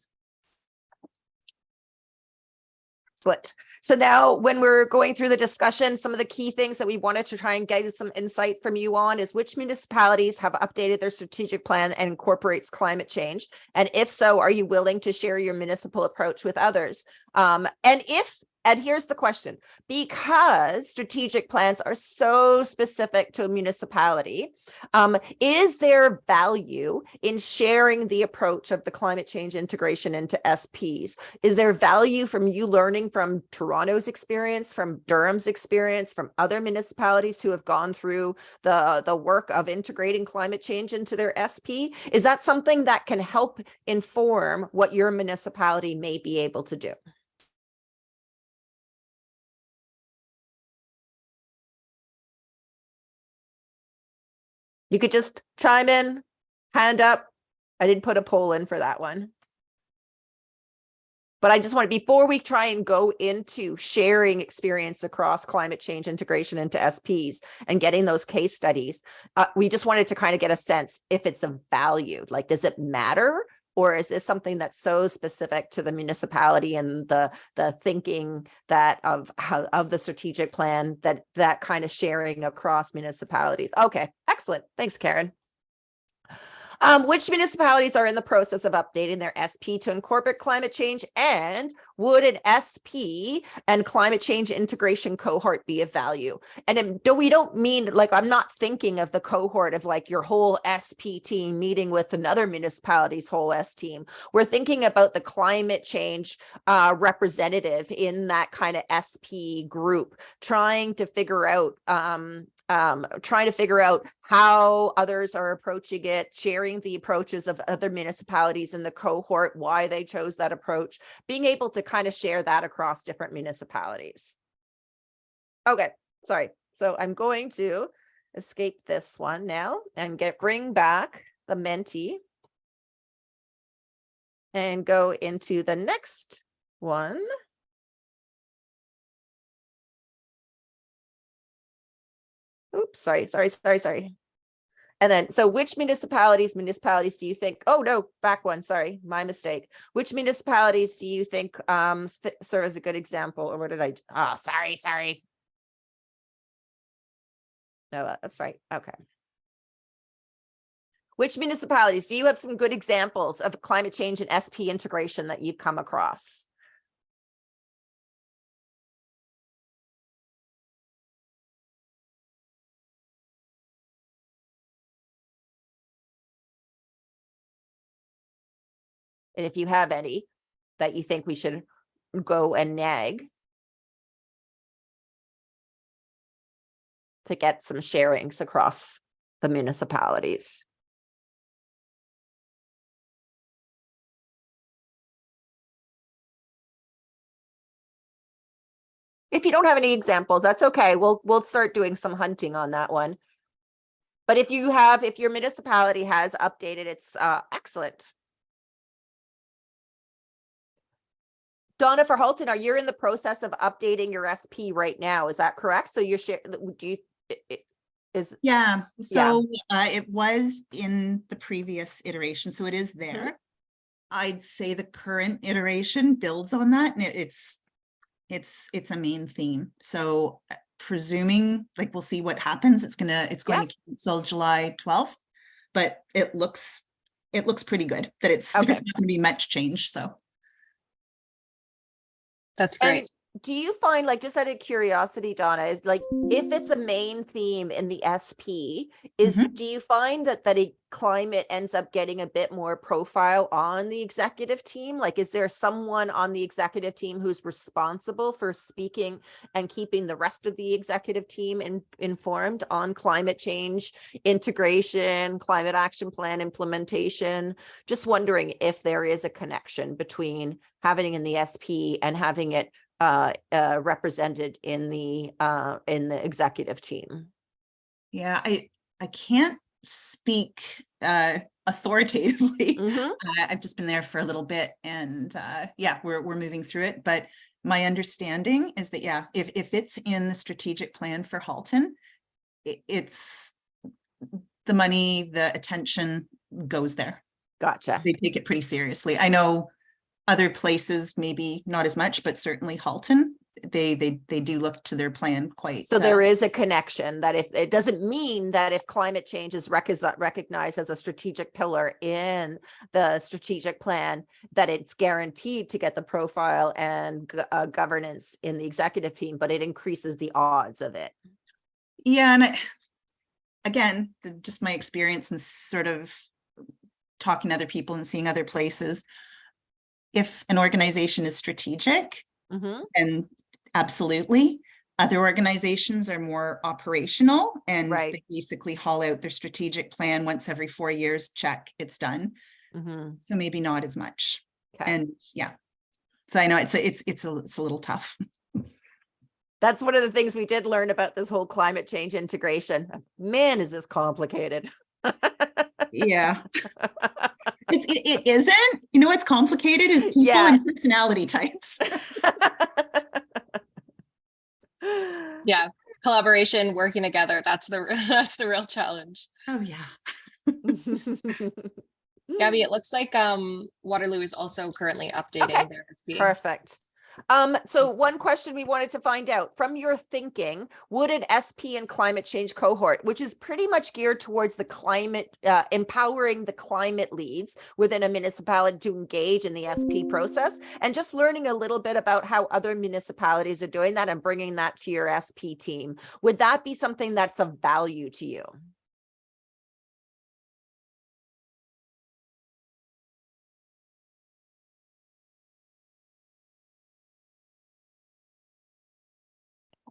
Excellent. So now when we're going through the discussion, some of the key things that we wanted to try and get some insight from you on is which municipalities have updated their strategic plan and incorporates climate change? And if so, are you willing to share your municipal approach with others? And here's the question, because strategic plans are so specific to a municipality, is there value in sharing the approach of the climate change integration into SPs? Is there value from you learning from Toronto's experience, from Durham's experience, from other municipalities who have gone through the work of integrating climate change into their SP? Is that something that can help inform what your municipality may be able to do? You could just chime in, hand up. I didn't put a poll in for that one. But I just want to, before we try and go into sharing experience across climate change integration into SPs and getting those case studies, we just wanted to kind of get a sense if it's of value. Like, does it matter? Or is this something that's so specific to the municipality and the thinking that of the strategic plan that kind of sharing across municipalities? Okay, excellent. Thanks, Karen. Which municipalities are in the process of updating their SP to incorporate climate change, and would an SP and climate change integration cohort be of value? And we don't mean, like, I'm not thinking of the cohort of like your whole SP team meeting with another municipality's whole S team. We're thinking about the climate change representative in that kind of SP group, trying to figure out how others are approaching it, sharing the approaches of other municipalities in the cohort, why they chose that approach, being able to kind of share that across different municipalities. Okay, sorry. So I'm going to escape this one now and bring back the Menti and go into the next one. Oops, sorry. And then, so which municipalities do you think, oh no, back one, sorry, my mistake. Which municipalities do you think serve as a good example? Or what did sorry. No, that's right, okay. Which municipalities, do you have some good examples of climate change and SP integration that you've come across? And if you have any that you think we should go and nag to get some sharings across the municipalities. If you don't have any examples, that's okay. We'll start doing some hunting on that one. But if your municipality has updated, it's excellent. Donna, for Halton, are you in the process of updating your SP right now? Is that correct? So you're do you, is, Yeah, so it was in the previous iteration, so it is there. I'd say the current iteration builds on that, and it's a main theme. So presuming, like, we'll see what happens. It's going to cancel July 12th, but it looks pretty good that there's not going to be much change. So that's great. And do you find, like, just out of curiosity, Donna, is like, if it's a main theme in the SP, do you find that climate ends up getting a bit more profile on the executive team? Like, is there someone on the executive team who's responsible for speaking and keeping the rest of the executive team informed on climate change, integration, climate action plan implementation? Just wondering if there is a connection between having it in the SP and having it represented in the executive team. Yeah, I can't speak authoritatively. I've just been there for a little bit, and yeah, we're moving through it. But my understanding is that if it's in the strategic plan for Halton, it's the money, the attention goes there. Gotcha. They take it pretty seriously. I know other places maybe not as much, but certainly Halton, they do look to their plan quite. So there is a connection that if it doesn't mean that if climate change is recognized as a strategic pillar in the strategic plan, that it's guaranteed to get the profile and governance in the executive team, but it increases the odds of it. Yeah, and again, just my experience and sort of talking to other people and seeing other places. If an organization is strategic, then absolutely. Other organizations are more operational, and they basically haul out their strategic plan once every 4 years, check, it's done. So maybe not as much. And yeah, so I know it's a little tough. That's one of the things we did learn about this whole climate change integration. Man, is this complicated. Yeah. It isn't. You know what's complicated is people and personality types. Yeah, collaboration, working together. That's the real challenge. Oh yeah. Gabby, it looks like Waterloo is also currently updating their SP. Perfect. So one question we wanted to find out from your thinking, would an SP and climate change cohort, which is pretty much geared towards the climate, empowering the climate leads within a municipality to engage in the SP process, and just learning a little bit about how other municipalities are doing that and bringing that to your SP team, would that be something that's of value to you?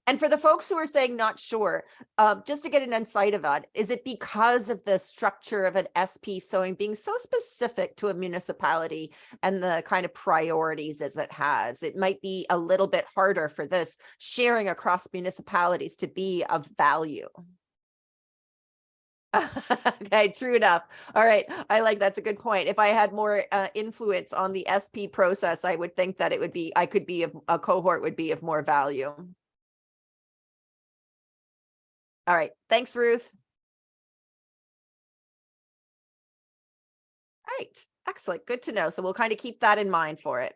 And for the folks who are saying not sure, just to get an insight of it, is it because of the structure of an SP being so specific to a municipality and the kind of priorities as it has? It might be a little bit harder for this sharing across municipalities to be of value. Okay, true enough. All right, I like that's a good point. If I had more influence on the SP process, I would think that a cohort would be of more value. All right. Thanks, Ruth. All right. Excellent. Good to know. So we'll kind of keep that in mind for it.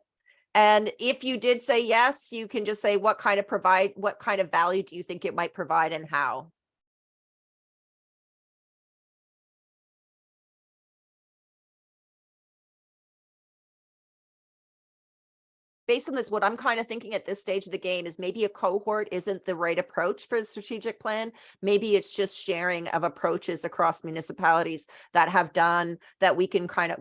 And if you did say yes, you can just say what kind of value do you think it might provide and how? Based on this, what I'm kind of thinking at this stage of the game is maybe a cohort isn't the right approach for the strategic plan. Maybe it's just sharing of approaches across municipalities that have done that we can hunt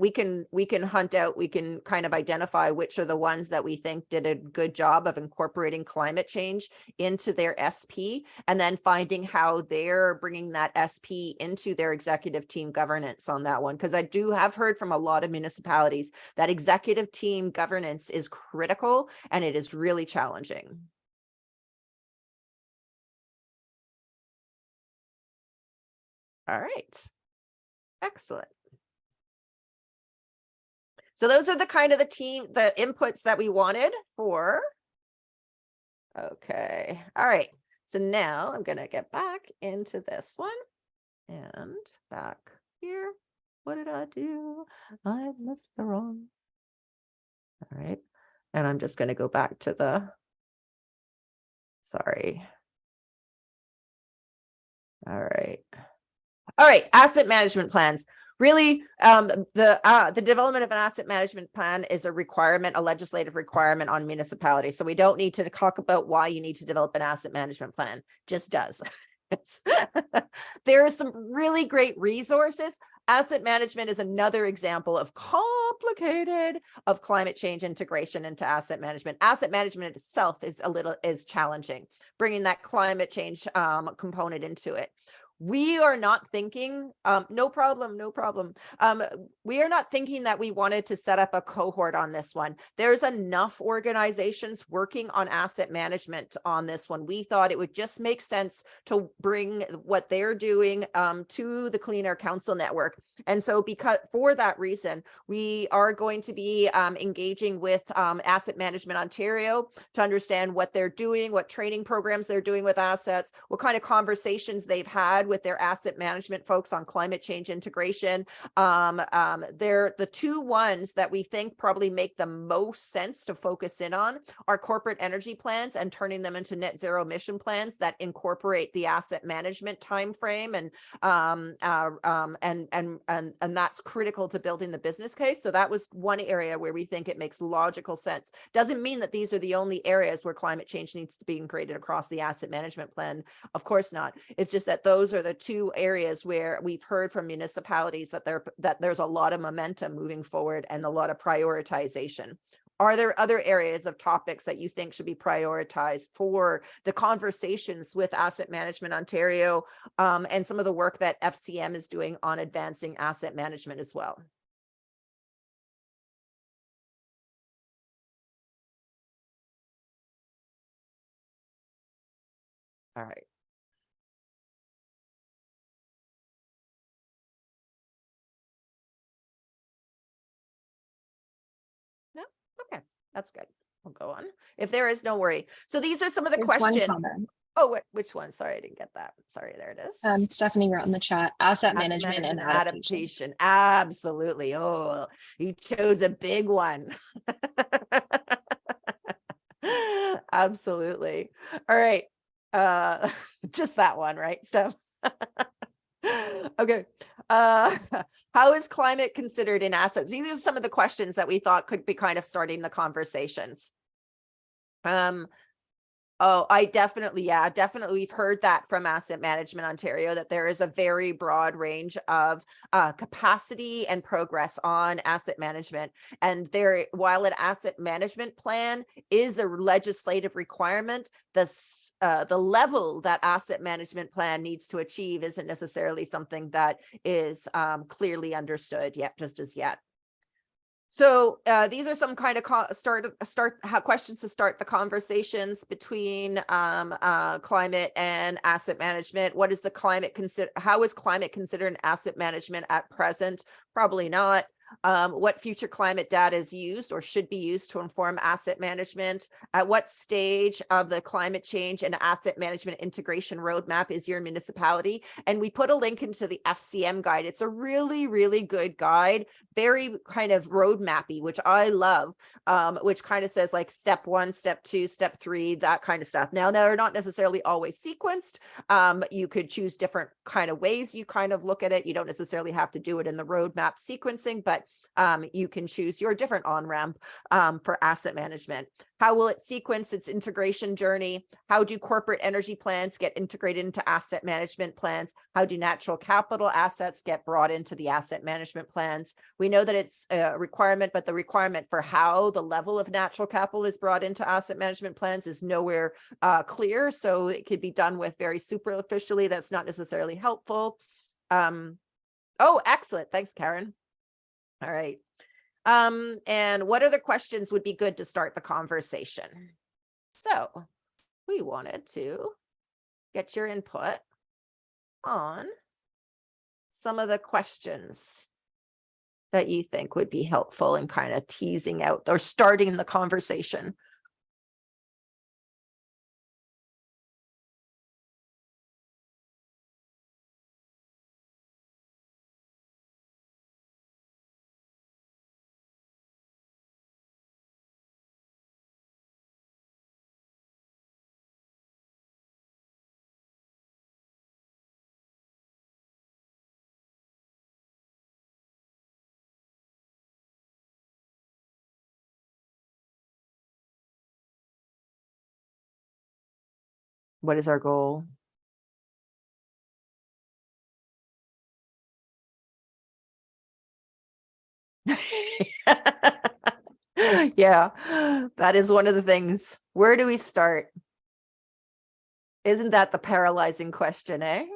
out, we can kind of identify which are the ones that we think did a good job of incorporating climate change into their SP, and then finding how they're bringing that SP into their executive team governance on that one. Because I have heard from a lot of municipalities that executive team governance is critical and it is really challenging. All right. Excellent. So those are the kind of the inputs that we wanted for. Okay. All right. So now I'm going to get back into this one and back here. What did I do? I missed the wrong. All right. And I'm just going to go back to the, sorry. All right. All right. Asset management plans. Really, the development of an asset management plan is a requirement, a legislative requirement on municipalities. So we don't need to talk about why you need to develop an asset management plan. Just does. There are some really great resources. Asset management is another example of complicated of climate change integration into asset management. Asset management itself is challenging, bringing that climate change component into it. We are not thinking, no problem. We are not thinking that we wanted to set up a cohort on this one. There's enough organizations working on asset management on this one. We thought it would just make sense to bring what they're doing to the Clean Air Council network. And so for that reason, we are going to be engaging with Asset Management Ontario to understand what they're doing, what training programs they're doing with assets, what kind of conversations they've had with their asset management folks on climate change integration. They're the two ones that we think probably make the most sense to focus in on are corporate energy plans and turning them into net zero emission plans that incorporate the asset management time frame, and that's critical to building the business case. So that was one area where we think it makes logical sense. Doesn't mean that these are the only areas where climate change needs to be integrated across the asset management plan. Of course not. It's just that those are the two areas where we've heard from municipalities that there's a lot of momentum moving forward and a lot of prioritization. Are there other areas of topics that you think should be prioritized for the conversations with Asset Management Ontario and some of the work that FCM is doing on advancing asset management as well? All right. No? Okay, that's good. We'll go on. If there is, no worry. So these are some of the questions. Oh, which one? Sorry, I didn't get that. Sorry, there it is. Stephanie wrote in the chat, asset management and adaptation. Absolutely. Oh, you chose a big one. Absolutely. All right. Just that one, right? So okay. How is climate considered in assets? These are some of the questions that we thought could be kind of starting the conversations. Oh, definitely. We've heard that from Asset Management Ontario, that there is a very broad range of capacity and progress on asset management. And while an asset management plan is a legislative requirement, the level that asset management plan needs to achieve isn't necessarily something that is clearly understood yet, just as yet. So these are some kind of questions to start the conversations between climate and asset management. What is the climate how is climate considered asset management at present? Probably not. What future climate data is used or should be used to inform asset management? At what stage of the climate change and asset management integration roadmap is your municipality? And we put a link into the FCM guide. It's a really, really good guide, very kind of roadmappy, which I love, which kind of says like step 1, step 2, step 3, that kind of stuff. Now, they're not necessarily always sequenced. You could choose different kind of ways you kind of look at it. You don't necessarily have to do it in the roadmap sequencing, but you can choose your different on-ramp for asset management. How will it sequence its integration journey? How do corporate energy plans get integrated into asset management plans? How do natural capital assets get brought into the asset management plans? We know that it's a requirement, but the requirement for how the level of natural capital is brought into asset management plans is nowhere clear. So it could be done with very superficially. That's not necessarily helpful. Oh, excellent. Thanks, Karen. All right. And what other questions would be good to start the conversation? So we wanted to get your input on some of the questions that you think would be helpful in kind of teasing out or starting the conversation? What is our goal? Yeah, that is one of the things. Where do we start? Isn't that the paralyzing question, eh?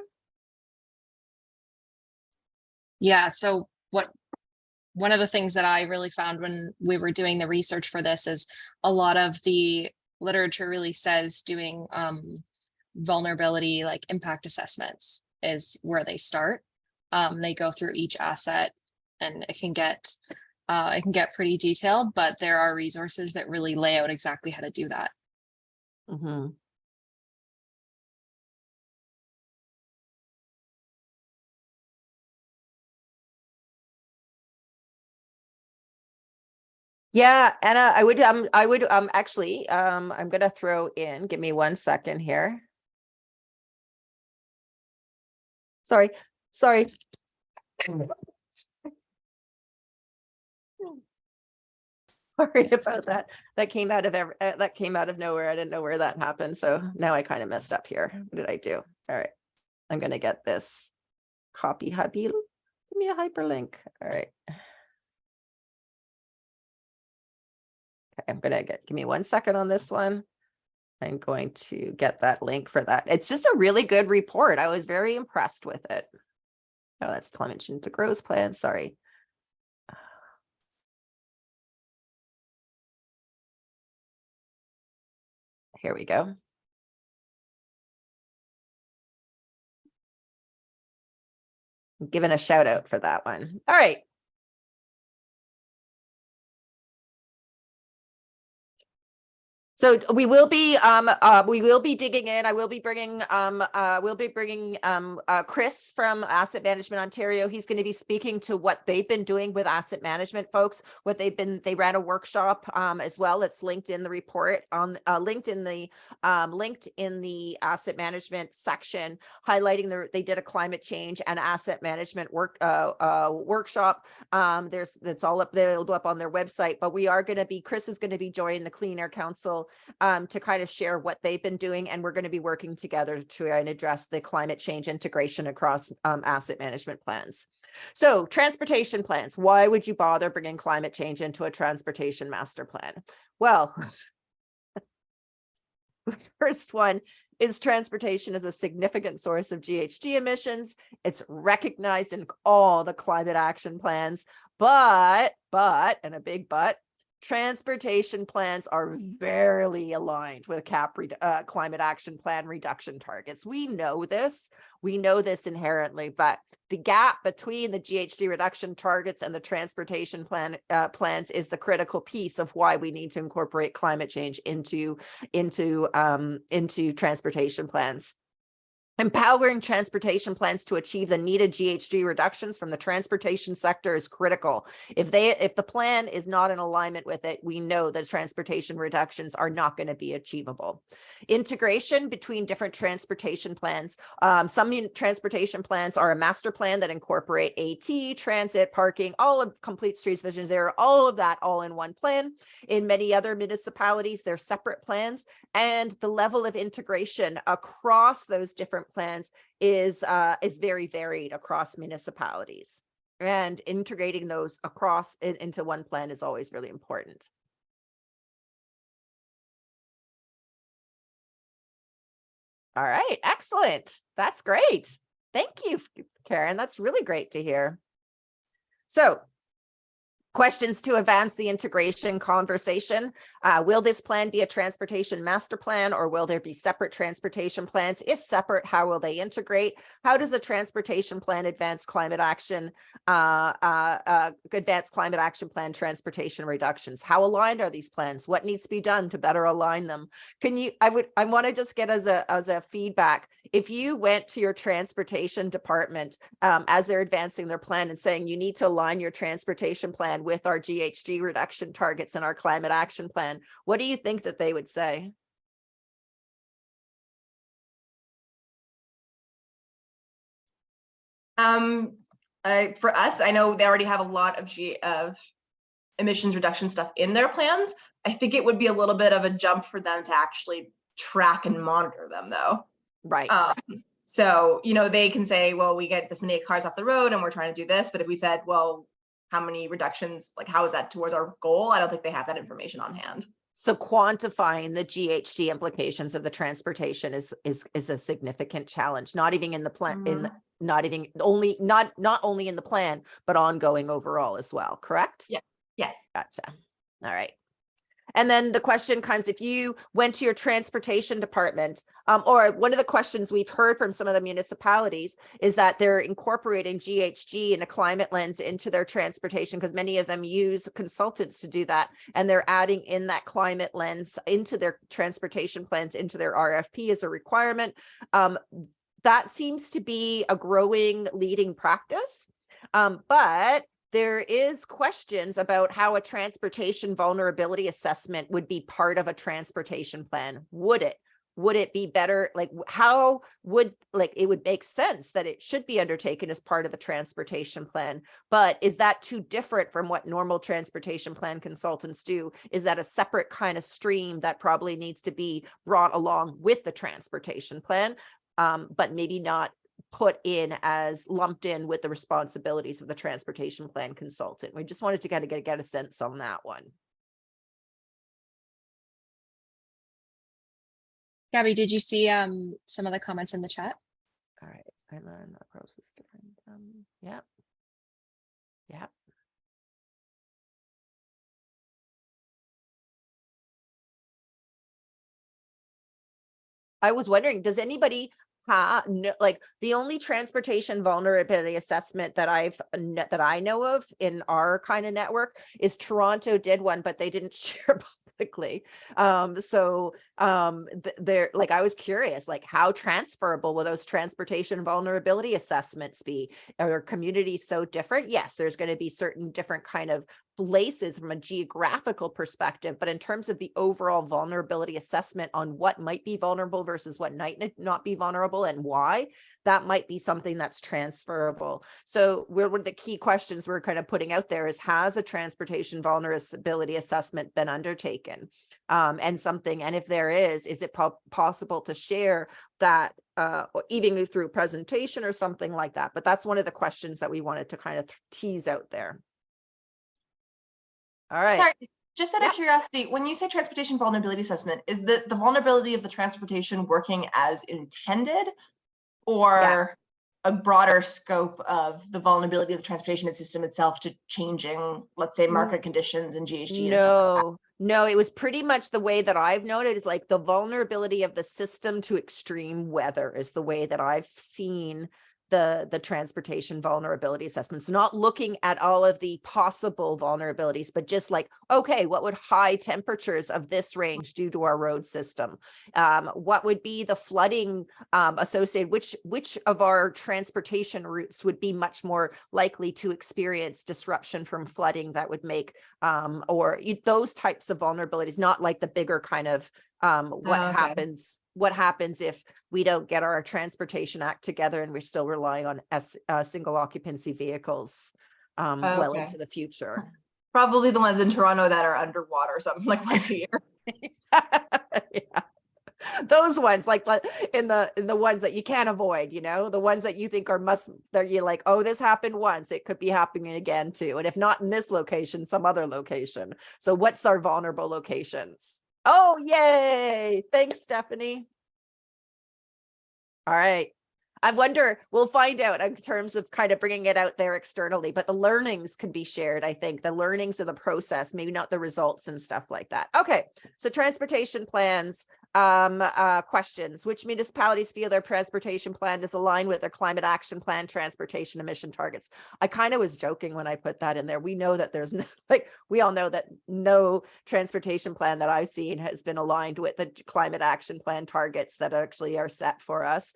Yeah, so one of the things that I really found when we were doing the research for this is a lot of the literature really says doing vulnerability, like impact assessments, is where they start. They go through each asset, and it can get pretty detailed, but there are resources that really lay out exactly how to do that. Mm-hmm. Yeah, Anna, I would actually, I'm gonna throw in, give me 1 second here. Sorry. Sorry about that. That came out of nowhere. I didn't know where that happened. So now I kind of messed up here. What did I do? All right. I'm gonna get this copy hubby. Give me a hyperlink. All right. Okay, I'm gonna give me 1 second on this one. I'm going to get that link for that. It's just a really good report. I was very impressed with it. Oh, that's climate change to growth plan. Sorry. Here we go. I'm giving a shout out for that one. All right. So we will be digging in. I will be bringing Chris from Asset Management Ontario. He's going to be speaking to what they've been doing with asset management folks, they ran a workshop as well. It's linked in the report on linked in the asset management section, highlighting they did a climate change and asset management workshop. That's all up there, it'll go up on their website, but Chris is going to be joining the Clean Air Council to kind of share what they've been doing, and we're going to be working together to try and address the climate change integration across asset management plans. So transportation plans, why would you bother bringing climate change into a transportation master plan? Well, the first one is transportation is a significant source of GHG emissions. It's recognized in all the climate action plans, but, and a big but, transportation plans are very aligned with climate action plan reduction targets. We know this inherently, but the gap between the GHG reduction targets and the transportation plans is the critical piece of why we need to incorporate climate change into transportation plans. Empowering transportation plans to achieve the needed GHG reductions from the transportation sector is critical. If the plan is not in alignment with it, we know that transportation reductions are not going to be achievable. Integration between different transportation plans. Some transportation plans are a master plan that incorporate AT, transit, parking, all of complete streets, visions there, all of that all in one plan. In many other municipalities, they're separate plans, and the level of integration across those different plans is very varied across municipalities, and integrating those across into one plan is always really important. All right, excellent. That's great. Thank you, Karen. That's really great to hear. So Questions to advance the integration conversation. Will this plan be a transportation master plan, or will there be separate transportation plans? If separate, how will they integrate? How does a transportation plan advance climate action, plan transportation reductions? How aligned are these plans? What needs to be done to better align them? I want to just get as a feedback. If you went to your transportation department as they're advancing their plan and saying you need to align your transportation plan with our GHG reduction targets and our climate action plan, what do you think that they would say? For us, I know they already have a lot of emissions reduction stuff in their plans. I think it would be a little bit of a jump for them to actually track and monitor them, though. Right. So, you know, they can say, well, we get this many cars off the road and we're trying to do this. But if we said, well, how many reductions, like how is that towards our goal? I don't think they have that information on hand. So quantifying the GHG implications of the transportation is a significant challenge, not even in the plan, not only in the plan, but ongoing overall as well, correct? Yeah. Yes. Gotcha. All right. And then the question comes, if you went to your transportation department, or one of the questions we've heard from some of the municipalities is that they're incorporating GHG and a climate lens into their transportation, because many of them use consultants to do that. And they're adding in that climate lens into their transportation plans, into their RFP as a requirement. That seems to be a growing leading practice. But there is questions about how a transportation vulnerability assessment would be part of a transportation plan. Would it be better? Like, how would, like, it would make sense that it should be undertaken as part of the transportation plan, but is that too different from what normal transportation plan consultants do? Is that a separate kind of stream that probably needs to be brought along with the transportation plan, but maybe not put in as lumped in with the responsibilities of the transportation plan consultant? We just wanted to kind of get a sense on that one. Gabby, did you see some of the comments in the chat? All right, I'm on the process different. Yeah. I was wondering, does anybody no, like the only transportation vulnerability assessment that I know of in our kind of network is Toronto did one, but they didn't share publicly. They're like, I was curious, like, how transferable will those transportation vulnerability assessments be? Are communities so different? Yes, there's going to be certain different kind of places from a geographical perspective, but in terms of the overall vulnerability assessment on what might be vulnerable versus what might not be vulnerable and why, that might be something that's transferable. So one of the key questions we're kind of putting out there is, has a transportation vulnerability assessment been undertaken? And if there is it possible to share that even through presentation or something like that? But that's one of the questions that we wanted to kind of tease out there. All right. Sorry, just out of curiosity, when you say transportation vulnerability assessment, is the vulnerability of the transportation working as intended, or a broader scope of the vulnerability of the transportation system itself to changing, let's say, market conditions and GHG? No, it was pretty much the way that I've noted is like the vulnerability of the system to extreme weather is the way that I've seen the transportation vulnerability assessments, not looking at all of the possible vulnerabilities, but just like, okay, what would high temperatures of this range do to our road system? What would be the flooding associated, which of our transportation routes would be much more likely to experience disruption from flooding that would make, those types of vulnerabilities, not like the bigger kind of what happens if we don't get our Transportation Act together and we're still relying on single occupancy vehicles well into the future. Probably the ones in Toronto that are underwater, something like once a year. Yeah. Those ones, like in the ones that you can't avoid, the ones that you think that you're like, oh, this happened once, it could be happening again too. And if not in this location, some other location. So what's our vulnerable locations? Oh, yay. Thanks, Stephanie. All right. I wonder, we'll find out in terms of kind of bringing it out there externally, but the learnings can be shared. I think the learnings of the process, maybe not the results and stuff like that. Okay, so transportation plans, questions. Which municipalities feel their transportation plan is aligned with their climate action plan transportation emission targets? I kind of was joking when I put that in there. We know that there's no, like, we all know that no transportation plan that I've seen has been aligned with the climate action plan targets that actually are set for us.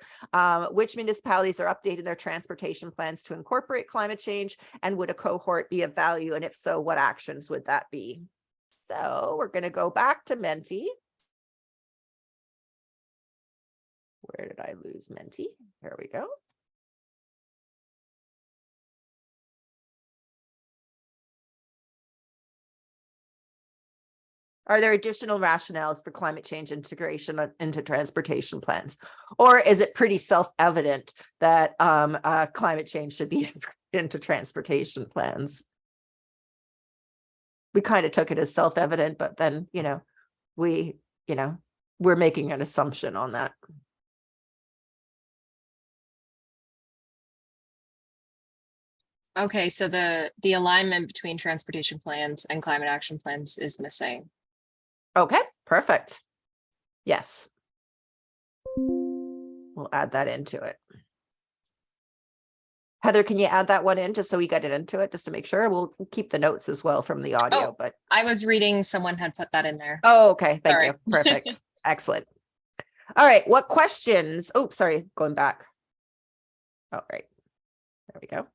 Which municipalities are updating their transportation plans to incorporate climate change, and would a cohort be of value? And if so, what actions would that be? So we're going to go back to Menti. Where did I lose Menti? Here we go. Are there additional rationales for climate change integration into transportation plans? Or is it pretty self-evident that climate change should be into transportation plans? We kind of took it as self-evident, but then, we're making an assumption on that. Okay, so the alignment between transportation plans and climate action plans is missing. Okay, perfect. Yes. We'll add that into it. Heather, can you add that one in just so we get it into it, just to make sure? We'll keep the notes as well from the audio, but I was reading someone had put that in there. oh, okay. Thank Sorry. you. Perfect. Excellent. All right. What questions? Oh, sorry. Going back. Oh, right. There we go.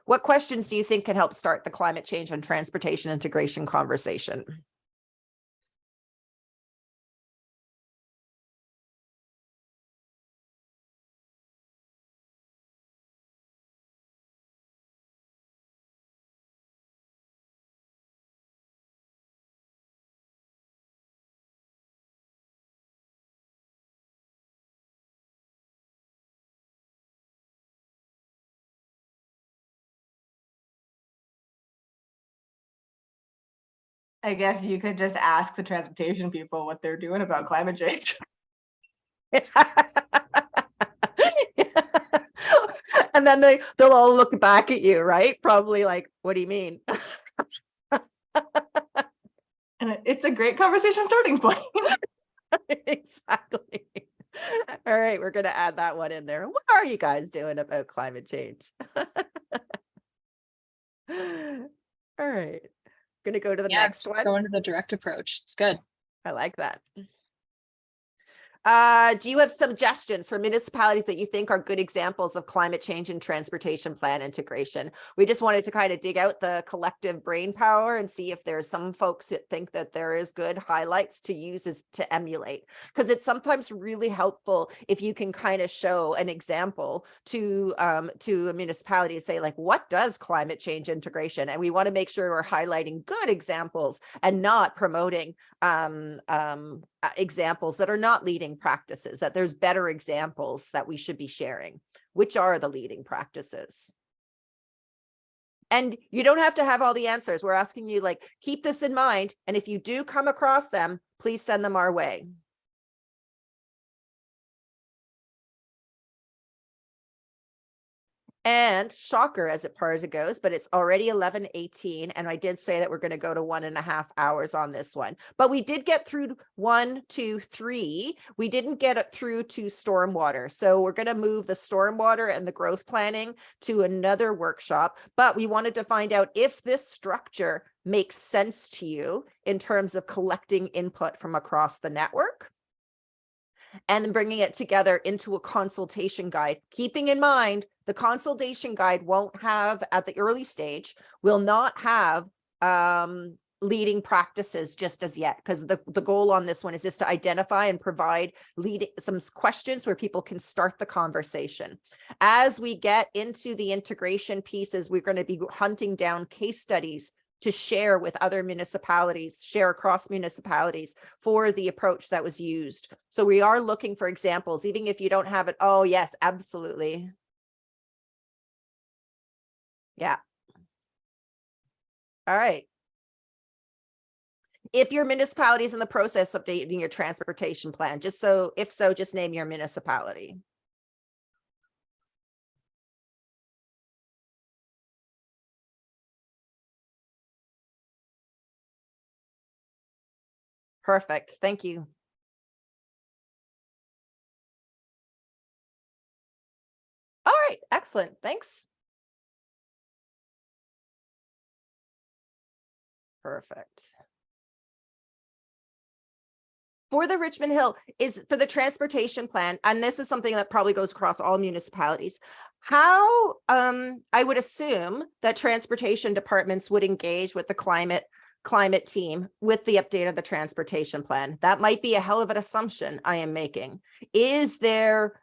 What questions do you think can help start the climate change and transportation integration conversation? I guess you could just ask the transportation people what they're doing about climate change. And then they'll all look back at you, right? Probably like, what do you mean? And it's a great conversation starting point. Exactly. All right, we're going to add that one in there. What are you guys doing about climate change? All right. Going to go to the next one. Go into the direct approach. It's good. I like that. Do you have suggestions for municipalities that you think are good examples of climate change and transportation plan integration? We just wanted to kind of dig out the collective brain power and see if there's some folks that think that there is good highlights to use as to emulate, because it's sometimes really helpful if you can kind of show an example to a municipality to say, like, what does climate change integration? And we want to make sure we're highlighting good examples and not promoting examples that are not leading practices, that there's better examples that we should be sharing. Which are the leading practices? And you don't have to have all the answers. We're asking you, like, keep this in mind. And if you do come across them, please send them our way. And shocker as far as it goes, but it's already 11:18, and I did say that we're going to go to 1.5 hours on this one. But we did get through 1, 2, 3. We didn't get it through to stormwater. So we're going to move the stormwater and the growth planning to another workshop. But we wanted to find out if this structure makes sense to you in terms of collecting input from across the network and then bringing it together into a consultation guide, keeping in mind the consultation guide won't have, at the early stage, will not have leading practices just as yet, because the goal on this one is just to identify and provide some questions where people can start the conversation. As we get into the integration pieces, we're going to be hunting down case studies to share with other municipalities, share across municipalities for the approach that was used. So we are looking for examples, even if you don't have it. Oh, yes, absolutely. Yeah. All right. If your municipality is in the process of updating your transportation plan, if so, just name your municipality. Perfect. Thank you. All right, excellent. Thanks. Perfect. For the Richmond Hill is for the transportation plan, and this is something that probably goes across all municipalities. How, I would assume that transportation departments would engage with the climate team with the update of the transportation plan. That might be a hell of an assumption I am making. Is there,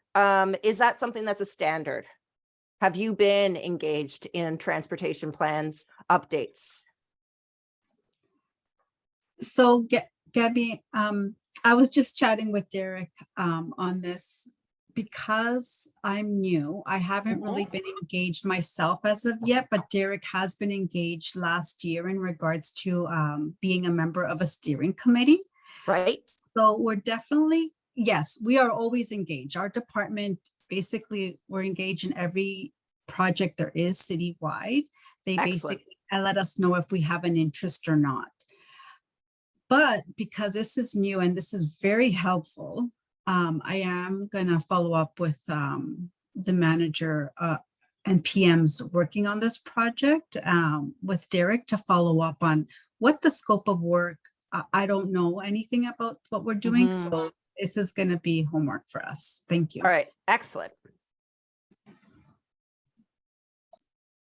is that something that's a standard? Have you been engaged in transportation plans updates? So Gabby, I was just chatting with Derek on this because I'm new. I haven't really been engaged myself as of yet, but Derek has been engaged last year in regards to being a member of a steering committee. Right. So we're definitely, yes, we are always engaged. Our department, basically, we're engaged in every project there is citywide. They basically let us know if we have an interest or not. But because this is new and this is very helpful, I am gonna follow up with the manager and PMs working on this project with Derek to follow up on what the scope of work. I don't know anything about what we're doing, so this is gonna be homework for us. Thank you. All right, excellent.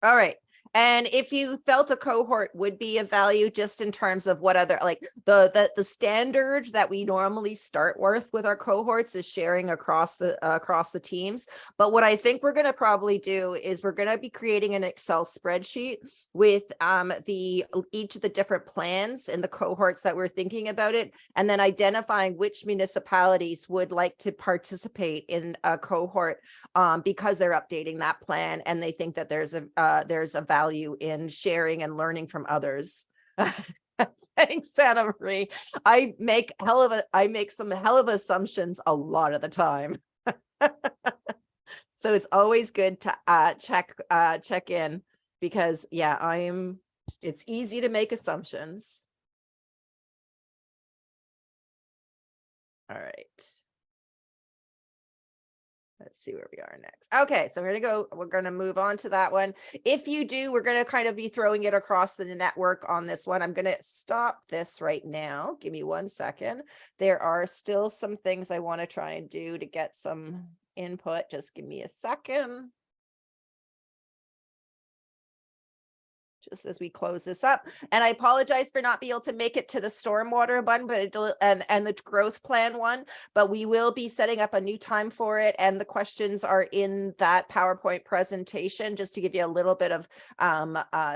All right. And if you felt a cohort would be of value, just in terms of what other, like the standard that we normally start with our cohorts is sharing across the teams. But what I think we're going to probably do is we're going to be creating an Excel spreadsheet with each of the different plans and the cohorts that we're thinking about it, and then identifying which municipalities would like to participate in a cohort because they're updating that plan and they think that there's a value in sharing and learning from others. Thanks, Anna Marie. I make some hell of assumptions a lot of the time. So it's always good to check in, because yeah, it's easy to make assumptions. All right. Let's see where we are next. Okay, so we're going to move on to that one. If you do, we're going to kind of be throwing it across the network on this one. I'm going to stop this right now. Give me 1 second. There are still some things I want to try and do to get some input. Just give me a second. Just as we close this up. And I apologize for not being able to make it to the stormwater one, but and the growth plan one, but we will be setting up a new time for it. And the questions are in that PowerPoint presentation, just to give you a little bit of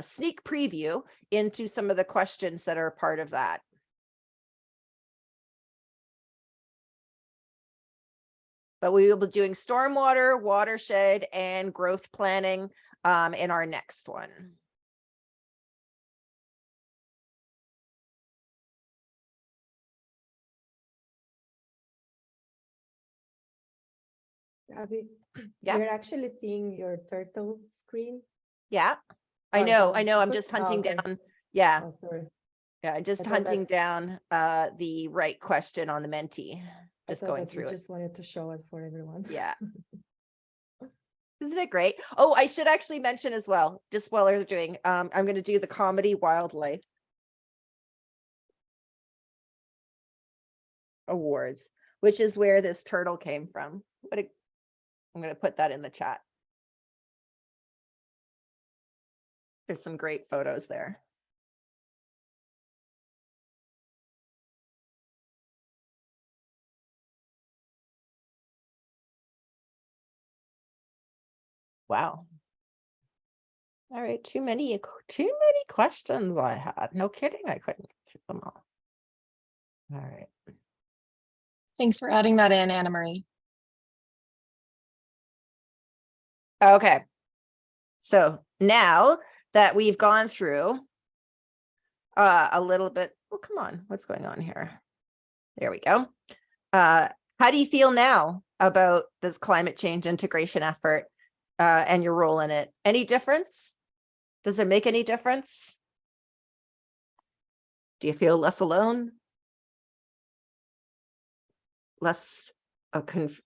sneak preview into some of the questions that are part of that. But we will be doing stormwater, watershed, and growth planning in our next one. Abby, yeah, you're actually seeing your turtle screen. Yeah, I know. I'm just hunting down. Yeah. Oh, sorry. Yeah, just hunting down the right question on the Menti. Just going through it. Just wanted to show it for everyone. Yeah. Isn't it great? Oh, I should actually mention as well, just while they're doing, I'm going to do the comedy wildlife awards, which is where this turtle came from. I'm going to put that in the chat. There's some great photos there. Wow. All right, too many questions I had. No kidding, I couldn't get through them all. All right. Thanks for adding that in, Anna Marie. Okay. So now that we've gone through a little bit, oh, come on, what's going on here? There we go. How do you feel now about this climate change integration effort and your role in it? Any difference? Does it make any difference? Do you feel less alone? less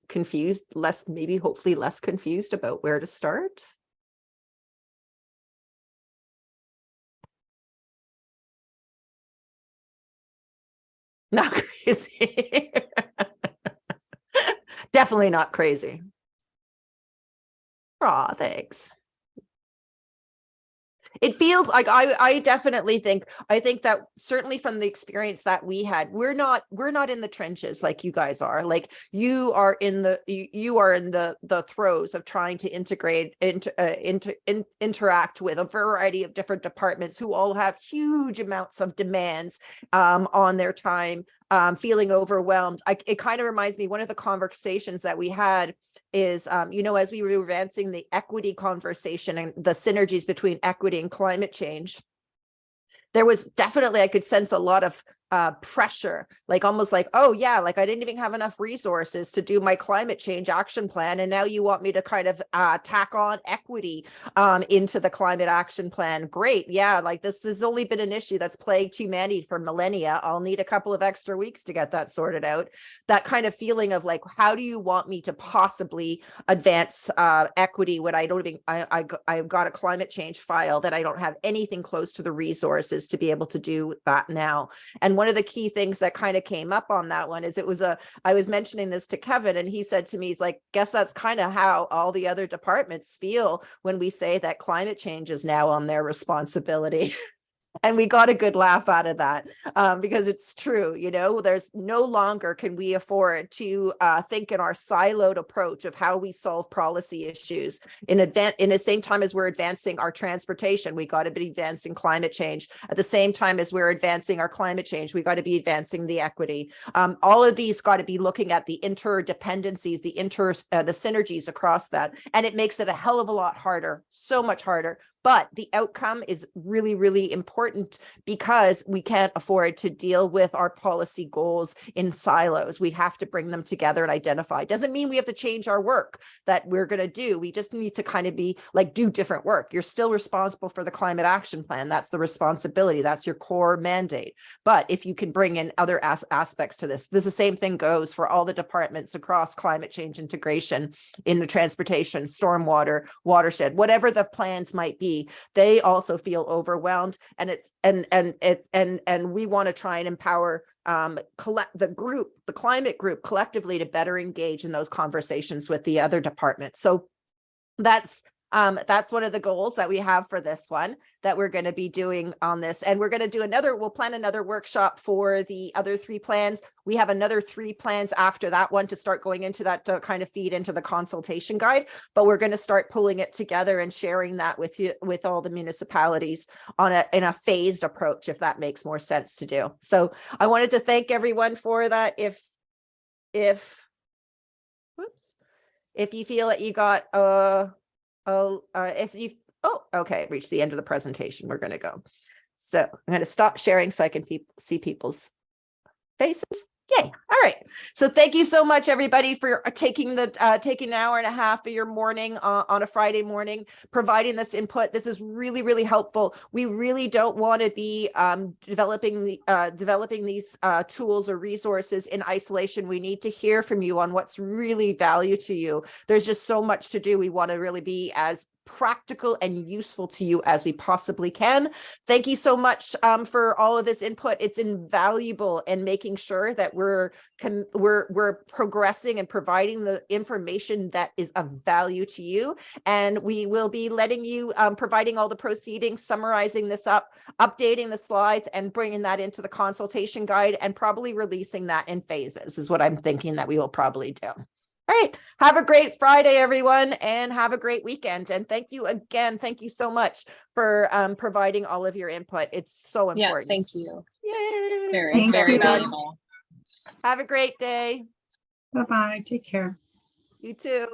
confused, maybe hopefully less confused about where to start. Not crazy. Definitely not crazy. Aw, thanks. It feels like I definitely think, I think that certainly from the experience that we had, we're not in the trenches like you guys are. Like you are in the throes of trying to integrate interact with a variety of different departments who all have huge amounts of demands on their time, feeling overwhelmed. It kind of reminds me, one of the conversations that we had is, as we were advancing the equity conversation and the synergies between equity and climate change, there was definitely, I could sense a lot of pressure, like almost like, oh yeah, like I didn't even have enough resources to do my climate change action plan. And now you want me to kind of tack on equity into the climate action plan. Great. Yeah. Like this has only been an issue that's plagued humanity for millennia. I'll need a couple of extra weeks to get that sorted out. That kind of feeling of like, how do you want me to possibly advance equity when I don't even, I've got a climate change file that I don't have anything close to the resources to be able to do that now. And one of the key things that kind of came up on that one is I was mentioning this to Kevin, and he said to me, he's like, guess that's kind of how all the other departments feel when we say that climate change is now on their responsibility. And we got a good laugh out of that because it's true. There's no longer can we afford to think in our siloed approach of how we solve policy issues in the same time as we're advancing our transportation. We got to be advancing climate change at the same time as we're advancing our climate change. We got to be advancing the equity. All of these got to be looking at the interdependencies, the synergies across that, and it makes it a hell of a lot harder, so much harder. But the outcome is really, really important because we can't afford to deal with our policy goals in silos. We have to bring them together and identify. Doesn't mean we have to change our work that we're going to do. We just need to kind of be like, do different work. You're still responsible for the climate action plan. That's the responsibility. That's your core mandate. But if you can bring in other aspects to this, the same thing goes for all the departments across climate change integration in the transportation, stormwater, watershed, whatever the plans might be. They also feel overwhelmed, and we want to try and empower the climate group collectively to better engage in those conversations with the other departments. So that's one of the goals that we have for this one that we're going to be doing on this. And we're going to do we'll plan another workshop for the other 3 plans. We have another 3 plans after that one to start going into that to kind of feed into the consultation guide, but we're going to start pulling it together and sharing that with you, with all the municipalities in a phased approach, if that makes more sense to do. So I wanted to thank everyone for that. If you feel that you got okay, reached the end of the presentation, we're going to go. So I'm going to stop sharing so I can see people's faces. Yay. All right. So thank you so much, everybody, for taking an hour and a half of your morning on a Friday morning, providing this input. This is really, really helpful. We really don't want to be developing these tools or resources in isolation. We need to hear from you on what's really value to you. There's just so much to do. We want to really be as practical and useful to you as we possibly can. Thank you so much for all of this input. It's invaluable in making sure that we're progressing and providing the information that is of value to you. And we will be letting you providing all the proceedings, summarizing this up, updating the slides, and bringing that into the consultation guide, and probably releasing that in phases is what I'm thinking that we will probably do. All right. Have a great Friday, everyone, and have a great weekend. And thank you again. Thank you so much for providing all of your input. It's so important. Yeah, thank you. Yay. Very, very valuable. Have a great day. Bye-bye. Take care. You too.